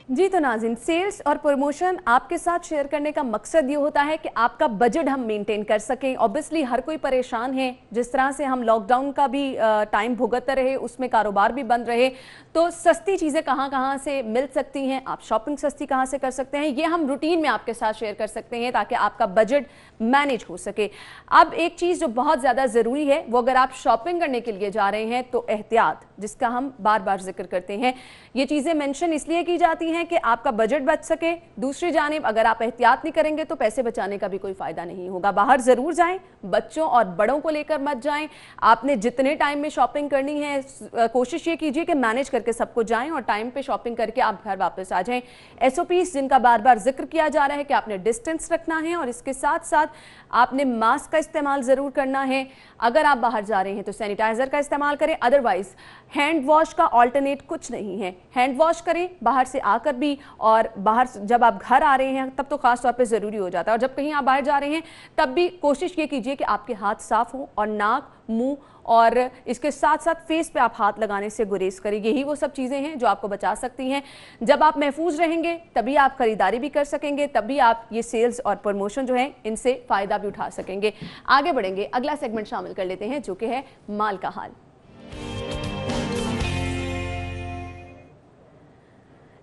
जी तो नाज़रीन, सेल्स और प्रमोशन आपके साथ शेयर करने का मकसद ये होता है कि आपका बजट हम मेंटेन कर सकें। ऑब्वियसली हर कोई परेशान है, जिस तरह से हम लॉकडाउन का भी टाइम भुगतते रहे, उसमें कारोबार भी बंद रहे, तो सस्ती चीज़ें कहाँ से मिल सकती हैं, आप शॉपिंग सस्ती कहाँ से कर सकते हैं, ये हम रूटीन में आपके साथ शेयर कर सकते हैं ताकि आपका बजट मैनेज हो सके। अब एक चीज़ जो बहुत ज़्यादा ज़रूरी है, वो अगर आप शॉपिंग करने के लिए जा रहे हैं तो एहतियात, जिसका हम बार बार जिक्र करते हैं। ये चीज़ें मेंशन इसलिए की जाती हैं कि आपका बजट बच सके। दूसरी जानिब अगर आप एहतियात नहीं करेंगे तो पैसे बचाने का भी कोई फायदा नहीं होगा। बाहर जरूर जाएं, बच्चों और बड़ों को लेकर मत जाएं। आपने जितने टाइम में शॉपिंग करनी है, कोशिश ये कीजिए कि मैनेज करके सबको जाएं और टाइम पे शॉपिंग करके आप घर वापस आ जाएं। SOPs जिनका बार बार जिक्र किया जा रहा है कि आपने डिस्टेंस रखना है और इसके साथ साथ आपने मास्क का इस्तेमाल जरूर करना है। अगर आप बाहर जा रहे हैं तो सैनिटाइजर का इस्तेमाल करें, अदरवाइज हैंड वॉश का ऑल्टरनेट कुछ नहीं है। हैंड वॉश करें बाहर से आकर भी, और बाहर जब आप घर आ रहे हैं तब तो खास तौर पे ज़रूरी हो जाता है, और जब कहीं आप बाहर जा रहे हैं तब भी कोशिश ये कीजिए कि आपके हाथ साफ हों और नाक, मुंह और इसके साथ साथ फेस पे आप हाथ लगाने से गुरेज करें। यही वो सब चीज़ें हैं जो आपको बचा सकती हैं। जब आप महफूज रहेंगे तभी आप खरीदारी भी कर सकेंगे, तभी आप ये सेल्स और प्रमोशन जो है इनसे फ़ायदा भी उठा सकेंगे। आगे बढ़ेंगे, अगला सेगमेंट शामिल कर लेते हैं जो कि है माल का हाल।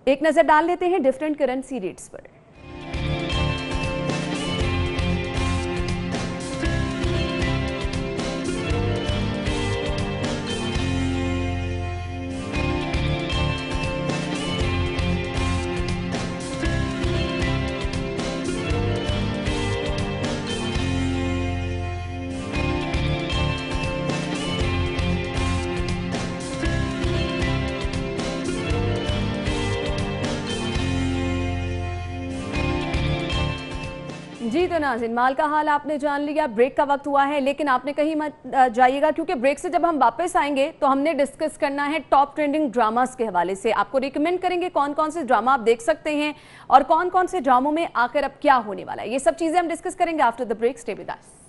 एक नज़र डाल लेते हैं डिफरेंट करेंसी रेट्स पर। जी तो नाज़रीन, माल का हाल आपने जान लिया। ब्रेक का वक्त हुआ है, लेकिन आपने कहीं मत जाइएगा, क्योंकि ब्रेक से जब हम वापस आएंगे तो हमने डिस्कस करना है टॉप ट्रेंडिंग ड्रामास के हवाले से। आपको रिकमेंड करेंगे कौन कौन से ड्रामा आप देख सकते हैं और कौन कौन से ड्रामों में आकर अब क्या होने वाला है। ये सब चीज़ें हम डिस्कस करेंगे after the break. Stay with us.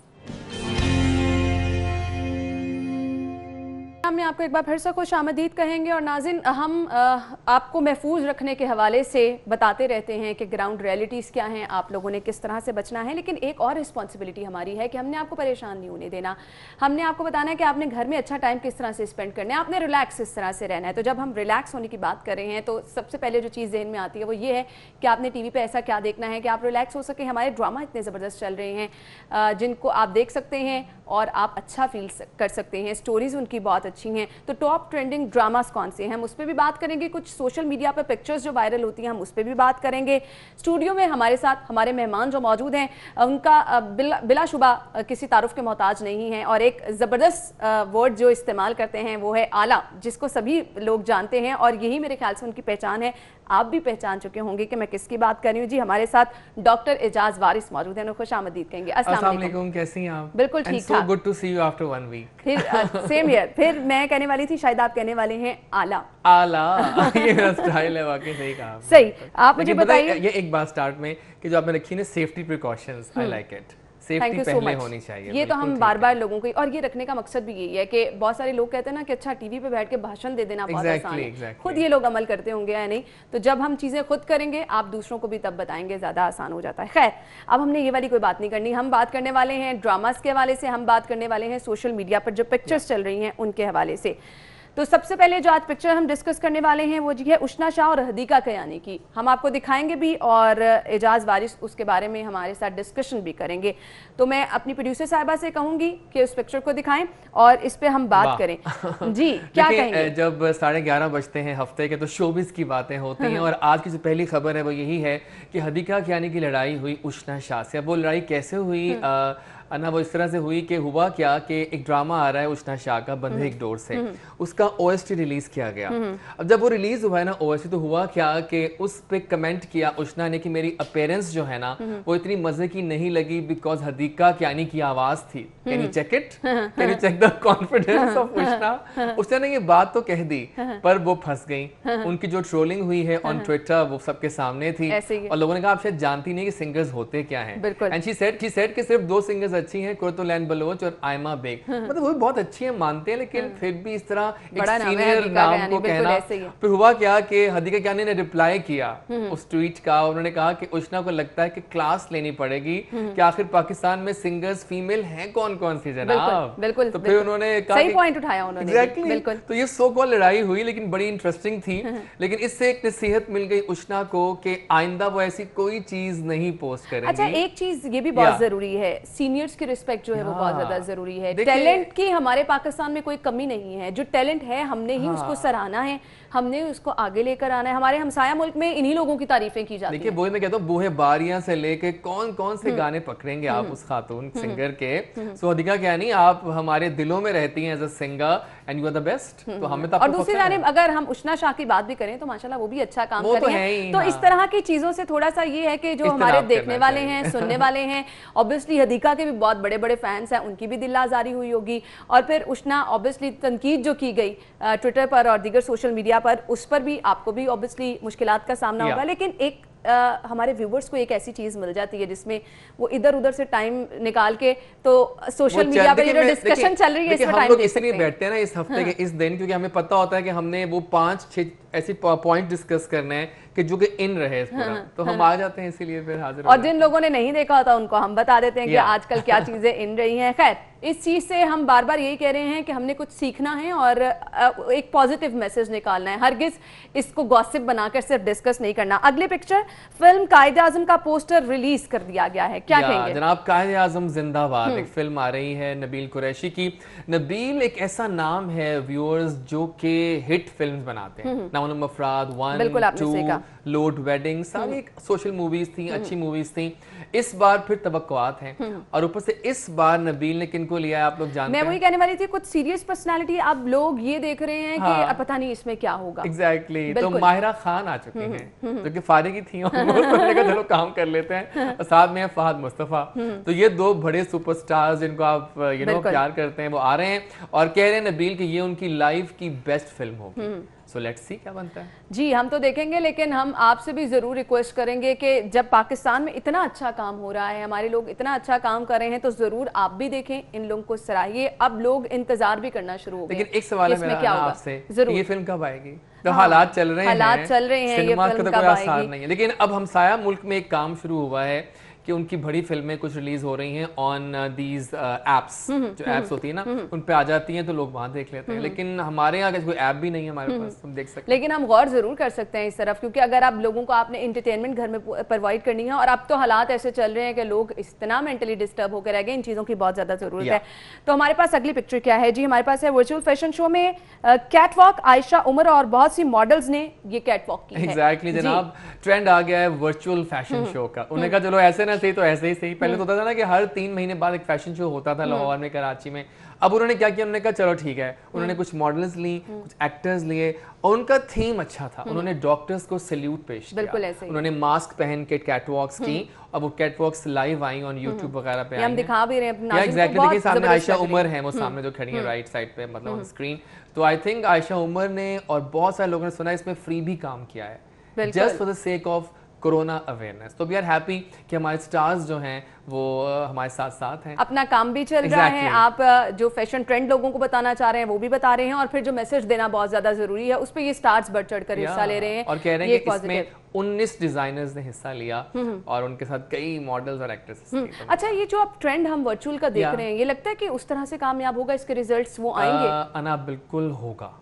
में आपको एक बार फिर से खुश आमदीद कहेंगे। और नाज़रीन, हम आपको महफूज रखने के हवाले से बताते रहते हैं कि ग्राउंड रियलिटीज़ क्या हैं, आप लोगों ने किस तरह से बचना है, लेकिन एक और रिस्पॉन्सिबिलिटी हमारी है कि हमने आपको परेशान नहीं होने देना। हमने आपको बताना है कि आपने घर में अच्छा टाइम किस तरह से स्पेंड करना है, आपने रिलैक्स इस तरह से रहना है। तो जब हम रिलैक्स होने की बात कर रहे हैं तो सबसे पहले जो चीज़ जहन में आती है वो ये है कि आपने TV पर ऐसा क्या देखना है कि आप रिलैक्स हो सके। हमारे ड्रामा इतने ज़बरदस्त चल रहे हैं जिनको आप देख सकते हैं और आप अच्छा फील कर सकते हैं। स्टोरीज़ उनकी बहुत अच्छी हैं। तो टॉप ट्रेंडिंग ड्रामास कौन से हैं, हम उस पर भी बात करेंगे। कुछ सोशल मीडिया पर पिक्चर्स जो वायरल होती हैं हम उस पर भी बात करेंगे। स्टूडियो में हमारे साथ हमारे मेहमान जो मौजूद हैं उनका बिलाशुबा किसी तारुफ के मोहताज नहीं है, और एक ज़बरदस्त वर्ड जो इस्तेमाल करते हैं वो है आला, जिसको सभी लोग जानते हैं और यही मेरे ख्याल से उनकी पहचान है। आप भी पहचान चुके होंगे कि मैं किसकी बात कर रही हूँ। जी, हमारे साथ डॉक्टर एजाज वारिस मौजूद हैं, खुश आमदीद कहेंगे। अस्सलाम वालेकुम, कैसी हैं आप? बिल्कुल ठीक ठाक। Good to see you after 1 week. फिर सेम हियर। फिर मैं कहने वाली थी शायद आप कहने वाले हैं आला। आला ये मेरा स्टाइल है, वाकई सही कहा। सही। आप मुझे बताइए, ये एक बात स्टार्ट में कि जो आपने रखी है safety precautions, I like it. Safety पहले होनी चाहिए। ये तो हम बार बार लोगों को, और ये रखने का मकसद भी यही है कि बहुत सारे लोग कहते हैं ना कि अच्छा TV पे बैठ के भाषण दे देना बहुत आसान है। खुद ये लोग अमल करते होंगे या नहीं, तो जब हम चीज़ें खुद करेंगे आप दूसरों को भी तब बताएंगे, ज़्यादा आसान हो जाता है। खैर, अब हमने ये वाली कोई बात नहीं करनी। हम बात करने वाले हैं ड्रामास के हवाले से, हम बात करने वाले हैं सोशल मीडिया पर जो पिक्चर्स चल रही हैं उनके हवाले से। तो सबसे पहले जो आज पिक्चर हम डिस्कस करने वाले हैं वो जी है उशना शाह और हदीका कयानी की। हम आपको दिखाएंगे भी और एजाज वारिस उसके बारे में हमारे साथ डिस्कशन भी करेंगे। तो मैं अपनी प्रोड्यूसर साहिबा से कहूंगी कि उस पिक्चर को दिखाएं और इस पे हम बात करें। जी क्या कहेंगे? जब 11:30 बजते हैं हफ्ते के तो शोबिस की बातें होती हैं और आज की जो पहली खबर है वो यही है कि हदीका कयानी की लड़ाई हुई उशना शाह से। अब वो लड़ाई कैसे हुई अन्ना, वो इस तरह से हुई कि हुआ क्या कि एक ड्रामा आ रहा है उशना शाह का बंधे एक डोर से, उसका ओएसटी रिलीज किया गया। अब जब वो रिलीज हुआ है ना ओएसटी, तो हुआ क्या कि उस पे कमेंट किया उशना ने कि मेरी अपीयरेंस जो है ना वो इतनी मजे की नहीं लगी बिकॉज हदीका कयानी की आवाज थी। Can you check it, can you check the confidence of Ushna. उसने ना ये बात तो कह दी पर वो फंस गई। उनकी जो ट्रोलिंग हुई है ऑन ट्विटर वो सबके सामने थी और लोगों ने कहा आप शायद जानती नहीं कि सिंगर्स होते क्या हैं। एंड शी सेड कि सिर्फ 2 सिंगर्स अच्छी हैं, कुरतुलैन बलोच और आयमा बेग, मतलब वो भी बहुत अच्छी हैं मानते हैं, लेकिन फिर भी इस तरह एक सीनियर नाम को कहना। फिर हुआ क्या कि हदीका कयानी ने रिप्लाई किया उस ट्वीट का, उन्होंने कहा कि उशना को लगता है कि क्लास लेनी पड़ेगी कि आखिर पाकिस्तान में सिंगर्स फीमेल हैं कौन से जनाब। बिल्कुल, तो फिर उन्होंने कहा सही पॉइंट उठाया उन्होंने। एग्जैक्टली। तो ये सो कॉल लड़ाई हुई लेकिन बड़ी इंटरेस्टिंग थी। लेकिन इससे एक नसीहत मिल गई उशना को कि आइंदा वो ऐसी कोई चीज नहीं पोस्ट करेंगी। अच्छा एक चीज ये भी बहुत जरूरी है, सीनियर्स की रिस्पेक्ट जो है वो बहुत ज्यादा जरूरी है। टैलेंट की हमारे पाकिस्तान में कोई कमी नहीं है, जो टैलेंट है हमने ही उसको सराहना है, हमने उसको आगे लेकर आना है। हमारे हमसाया मुल्क में इन्हीं लोगों की तारीफें की जाती हैं। देखिए वही मैं कहता हूँ, बूहे बारियां से लेके कौन से गाने पकड़ेंगे आप उस खातून सिंगर के। सो हदीका कयानी आप हमारे दिलों में रहती हैं as a singer and you are the best. तो हमें तो और दूसरी जानिब अगर हम उशना शाह की बात भी करें तो माशाल्लाह वो भी अच्छा काम कर रही हैं। तो इस तरह की चीजों से थोड़ा सा ये है कि जो हमारे देखने वाले हैं, सुनने वाले हैं, ऑब्वियसली हदीका के भी बहुत बड़े बड़े फैंस हैं, उनकी भी दिल आजारी हुई होगी। और फिर उशना ऑब्वियसली तनकीद जो की गई ट्विटर पर और दीगर सोशल मीडिया पर, उस पर भी आपको भी ऑब्वियसली मुश्किलात का सामना होगा। लेकिन एक हमारे व्यूवर्स को एक ऐसी चीज मिल जाती है जिसमें वो इधर उधर से टाइम निकाल के तो सोशल मीडिया पे जो डिस्कशन चल रही है इसमें टाइम दे सकते हैं। बैठते हैं ना इस हफ्ते के इस दिन, क्योंकि हमें पता होता है कि हमने वो 5-6 ऐसे पॉइंट डिस्कस करने हैं कि जो कि इन रहे इस पूरा, तो हम आ जाते हैं इसीलिए फिर हाजिर। और जिन लोगों ने नहीं देखा होता उनको हम बता देते हैं कि आजकल क्या चीजें इन रही हैं। खैर इस चीज से हम बार बार यही कह रहे हैं कि हमने कुछ सीखना है और एक पॉजिटिव मैसेज निकालना है, हरगिज इसको गॉसिप बनाकर सिर्फ डिस्कस नहीं करना। अगली पिक्चर, फिल्म कायदे आजम का पोस्टर रिलीज कर दिया गया है, क्या कहेंगे जनाब? कायदे आजम जिंदाबाद एक फिल्म आ रही है नबील कुरैशी की। नबील एक ऐसा नाम है व्यूअर्स जो कि हिट फिल्म्स बनाते हैं, नाम मफराद 1, 2, लोड वेडिंग, सारी सोशल मूवीज थी, अच्छी मूवीज थी। इस बार फिर तवक्कुआत हैं और ऊपर से इस बार नबील ने किनको लिया है आप लोग जानते हैं? मैं वही कहने वाली थी, कुछ सीरियस पर्सनालिटी अब लोग ये देख रहे हैं कि पता नहीं इसमें क्या होगा। एग्जैक्टली। तो माहिरा खान आ चुकी हैं जो कि फारिग थी और चलो काम कर लेते हैं, और साथ में फहद मुस्तफा। तो ये 2 बड़े सुपरस्टार्स जिनको आप प्यार करते हैं वो आ रहे हैं और कह रहे हैं नबील कि ये उनकी लाइफ की बेस्ट फिल्म होगी। So let's see क्या बनता है। जी हम तो देखेंगे, लेकिन हम आपसे भी जरूर रिक्वेस्ट करेंगे कि जब पाकिस्तान में इतना अच्छा काम हो रहा है, हमारे लोग इतना अच्छा काम कर रहे हैं, तो जरूर आप भी देखें, इन लोगों को सराहिए। अब लोग इंतजार भी करना शुरू हो गए। लेकिन एक सवाल है मेरा आपसे, ये फिल्म कब आएगी? तो हालात चल रहे हैं, सिनेमा का तो कोई आसार नहीं है। लेकिन अब हमसाया मुल्क में एक काम शुरू हुआ है कि उनकी बड़ी फिल्में कुछ रिलीज हो रही हैं ऑन दीज एप्स, जो एप्स होती है ना उन पे आ जाती हैं, तो लोग वहां देख लेते हैं। लेकिन हमारे यहाँ कोई ऐप भी नहीं है हमारे पास, हम देख सकते हैं। लेकिन हम गौर जरूर कर सकते हैं इस तरफ, क्योंकि अगर आप लोगों को आपने एंटरटेनमेंट घर में प्रोवाइड करनी है, और अब तो हालात ऐसे चल रहे हैं कि लोग इतना मेंटली डिस्टर्ब होकर रह गए, इन चीजों की बहुत ज्यादा जरूरत है। तो हमारे पास अगली पिक्चर क्या है जी? हमारे पास है वर्चुअल फैशन शो में कैट वॉक, आयशा उमर और बहुत सी मॉडल्स ने ये कैट वॉक की है। एग्जैक्टली जनाब, ट्रेंड आ गया है वर्चुअल फैशन शो का। उन्होंने कहा चलो ऐसे ना सही तो ऐसे ही सही। पहले तो होता था ना कि हर 3 महीने बाद एक फैशन शो होता था लाहौर में, कराची में। अब उन्होंने क्या किया, उन्होंने कहा चलो ठीक है, उन्होंने कुछ मॉडल्स ली, कुछ एक्टर्स लिए और उनका थीम अच्छा था। उन्होंने डॉक्टर्स को सैल्यूट पेश किया, उन्होंने मास्क पहन के कैटवॉक्स की और वो कैटवॉक्स लाइव आई ऑन यूट्यूब वगैरह पे, हम दिखा भी रहे हैं। एग्जैक्टली, देखिए सामने आयशा उमर है, वो सामने जो खड़ी है राइट साइड पे, मतलब ऑन स्क्रीन। तो आई थिंक आयशा उमर ने और बहुत सारे लोगों ने सुना इसमें फ्री भी काम किया है, just for the sake of corona awareness. तो वी आर हैप्पी कि हमारे स्टार्स जो हैं वो हमारे साथ साथ हैं, अपना काम भी चल रहा है। आप जो फैशन ट्रेंड लोगों को बताना चाह रहे हैं वो भी बता रहे हैं, और फिर जो मैसेज देना बहुत ज्यादा जरूरी है उस पर ये स्टार्स बढ़ चढ़ कर हिस्सा ले रहे हैं और कह रहे हैं कि इसमें 19 डिजाइनर्स ने हिस्सा लिया और उनके साथ कई मॉडल्स और एक्ट्रेसेस थी। अच्छा, ये जो आप ट्रेंड हम वर्चुअल का देख रहे हैं, ये लगता है कि उस तरह से कामयाब होगा, इसके रिजल्ट्स वो आएंगे? अना बिल्कुल होगा।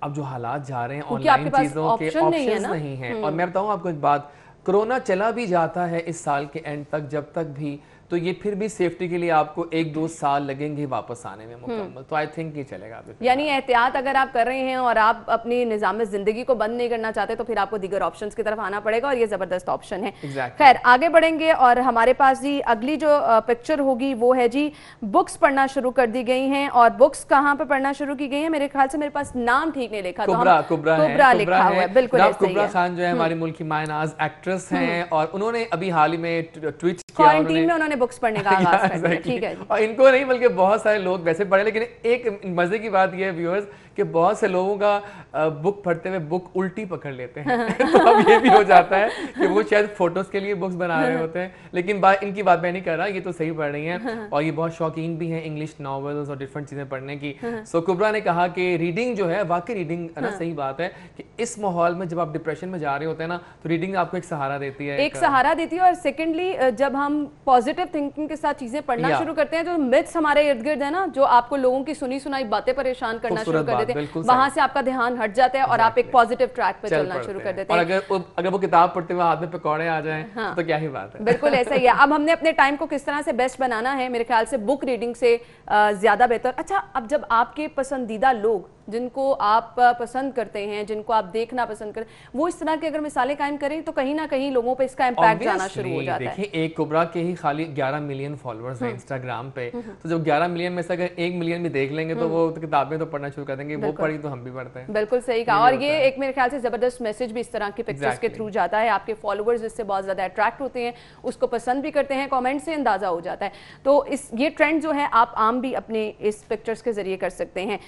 अब जो हालात जा रहे हैं क्योंकि ऑनलाइन आपके पास चीजों के ऑप्शन नहीं है ऑप्शंस ना। नहीं है। और मैं बताऊं आपको एक बात, कोरोना चला भी जाता है इस साल के एंड तक, जब तक भी, तो ये फिर भी सेफ्टी के लिए आपको 1-2 साल लगेंगे वापस आने में मुकम्मल। तो आई थिंक ये चलेगा अभी। यानी एहतियात अगर आप कर रहे हैं और आप अपनी निज़ाम ज़िंदगी को बंद नहीं करना चाहते, तो फिर आपको दीगर ऑप्शंस की तरफ आना पड़ेगा, और ये ज़बरदस्त ऑप्शन है। खैर, आगे बढ़ेंगे और हमारे पास जी अगली जो पिक्चर होगी वो है जी, बुक्स पढ़ना शुरू कर दी गई हैं। और बुक्स कहाँ पर पढ़ना शुरू की गई है? मेरे ख्याल से मेरे पास नाम ठीक नहीं लिखा, कुबरा लिखा हुआ है। बिल्कुल, कुबरा खान जो है हमारी मुल्क की मायनाज एक्ट्रेस हैं, और उन्होंने अभी हाल ही में ट्वीट किया, क्वारंटीन में उन्होंने बुक्स पढ़ने का आगाज कर दिया। ठीक है जी। और इनको नहीं बल्कि बहुत सारे लोग वैसे पढ़े, लेकिन एक मजे की बात यह है व्यूअर्स कि बहुत से लोगों का बुक पढ़ते हुए बुक उल्टी पकड़ लेते हैं। तो अब ये भी हो जाता है कि वो शायद फोटोज के लिए बुक्स बना रहे होते हैं, लेकिन इनकी बात मैं नहीं कर रहा, ये तो सही पढ़ रही हैं और ये बहुत शौकीन भी हैं इंग्लिश नॉवेल्स और डिफरेंट चीजें पढ़ने की। सो कुबरा ने कहा कि रीडिंग जो है, वाकई रीडिंग ना सही बात है कि इस माहौल में जब आप डिप्रेशन में जा रहे होते हैं ना, तो रीडिंग आपको एक सहारा देती है, एक सहारा देती है। और सेकेंडली, जब हम पॉजिटिव थिंकिंग के साथ चीजें पढ़ना शुरू करते हैं, जो मिथ्स हमारे इर्द गिर्द है ना, जो आपको लोगों की सुनी सुनाई बातें परेशान करना शुरू कर देते हैं, वहां से आपका ध्यान हट जाता है और आप एक पॉजिटिव ट्रैक पे चलना शुरू कर देते हैं। और अगर वो किताब पढ़ते हुए हाथ में पकौड़े आ जाएं तो क्या ही बात है। बिल्कुल ऐसा ही है। अब हमने अपने टाइम को किस तरह से बेस्ट बनाना है, मेरे ख्याल से बुक रीडिंग से ज्यादा बेहतर। अच्छा, अब जब आपके पसंदीदा लोग, जिनको आप पसंद करते हैं, जिनको आप देखना पसंद करते हैं, वो इस तरह की अगर मिसालें कायम करें, तो कहीं ना कहीं लोगों पे इसका इम्पैक्ट जाना शुरू हो जाता है। देखिए, एक कुबरा के ही खाली 11 मिलियन फॉलोअर्स हैं इंस्टाग्राम पे, तो जब 11 मिलियन में से अगर 1 मिलियन भी देख लेंगे, तो वो किताबें तो पढ़ना शुरू कर देंगे। वो पढ़ी तो हम भी पढ़ते हैं। बिल्कुल सही कहा। और ये एक मेरे ख्याल से जबरदस्त मैसेज भी इस तरह के पिक्चर्स के थ्रू जाता है। आपके फॉलोअर्स इससे बहुत ज्यादा अट्रैक्ट होते हैं, उसको पसंद भी करते हैं, कमेंट से अंदाजा हो जाता है। तो ये ट्रेंड जो है आप आम भी अपने इस पिक्चर्स के जरिए कर सकते हैं।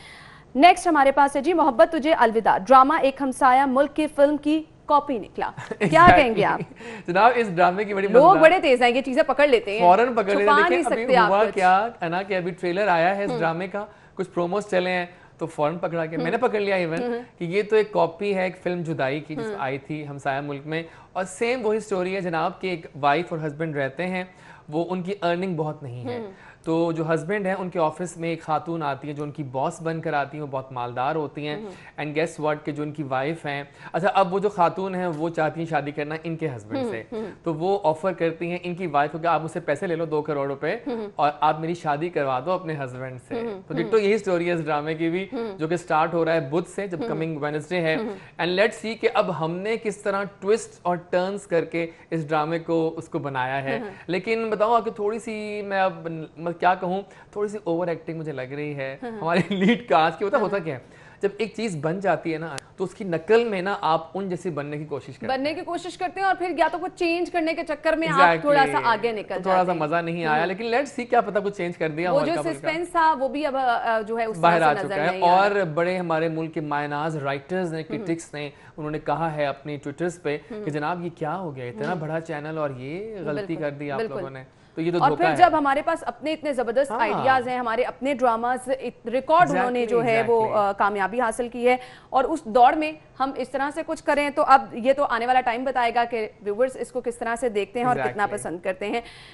नेक्स्ट हमारे पास है जी, मोहब्बत तुझे अलविदा। ड्रामा एक हमसाया मुल्क की फिल्म की कॉपी निकला। क्या कहेंगे आप? जनाब, इस ड्रामे की बड़ी लोग बड़े तेज हैं, ये चीजें पकड़ लेते हैं, फौरन पकड़ लेते हैं। देखिए अभी हुआ क्या है कि अभी ट्रेलर आया है इस ड्रामे का, कुछ प्रोमोस चले हैं, तो फौरन पकड़ा के मैंने पकड़ लिया इवन कि ये तो एक कॉपी है एक फिल्म जुदाई की, जिस आई थी हमसाया मुल्क में। और सेम वही स्टोरी है जनाब कि एक वाइफ और हस्बैंड रहते हैं, वो उनकी अर्निंग बहुत नहीं है, तो जो हस्बैंड है उनके ऑफिस में एक खातून आती है जो उनकी बॉस बनकर आती है, वो बहुत मालदार होती हैं। एंड गेस व्हाट कि जो उनकी वाइफ हैं, अच्छा अब वो जो खातून है वो चाहती हैं शादी करना इनके हस्बैंड से, तो वो ऑफर करती हैं इनकी वाइफ को कि आप मुझसे पैसे ले लो 2 करोड़ रुपए और आप मेरी शादी करवा दो अपने हस्बैंड से। तो डिट्टो यही स्टोरी है इस ड्रामे की भी, जो कि स्टार्ट हो रहा है बुध से, जब कमिंग वेडनेसडे है। एंड लेट्स सी कि अब हमने किस तरह ट्विस्ट और टर्न्स करके इस ड्रामे को उसको बनाया है। लेकिन बताऊँ आपको थोड़ी सी, मैं अब क्या कहूँ, थोड़ी सी ओवर एक्टिंग मुझे लग रही है हमारे लीड कास्ट की। होता क्या है, जब एक चीज बन जाती है ना, तो उसकी नकल में ना आप उन जैसे बनने की कोशिश करते हैं, और फिर या तो कुछ चेंज करने के चक्कर में आप थोड़ा सा आगे निकल जाते हैं। थोड़ा सा मजा नहीं आया, लेकिन लेट्स सी क्या पता कुछ चेंज कर दिया। वो जो सस्पेंस था वो भी अब जो है बाहर आ चुका है। और बड़े हमारे मुल्क के मायनाज राइटर्स ने, क्रिटिक्स ने, उन्होंने कहा है अपनी ट्विटर्स पे कि जनाब ये क्या हो गया, इतना बड़ा चैनल और ये गलती कर दी आप लोगों ने। तो ये तो और फिर जब हमारे पास अपने इतने जबरदस्त आइडियाज हैं, हमारे अपने ड्रामास रिकॉर्ड उन्होंने जो है वो कामयाबी हासिल की है, और उस दौड़ में हम इस तरह से कुछ करें, तो अब ये तो आने वाला टाइम बताएगा कि व्यूअर्स इसको किस तरह से देखते हैं और कितना पसंद करते हैं।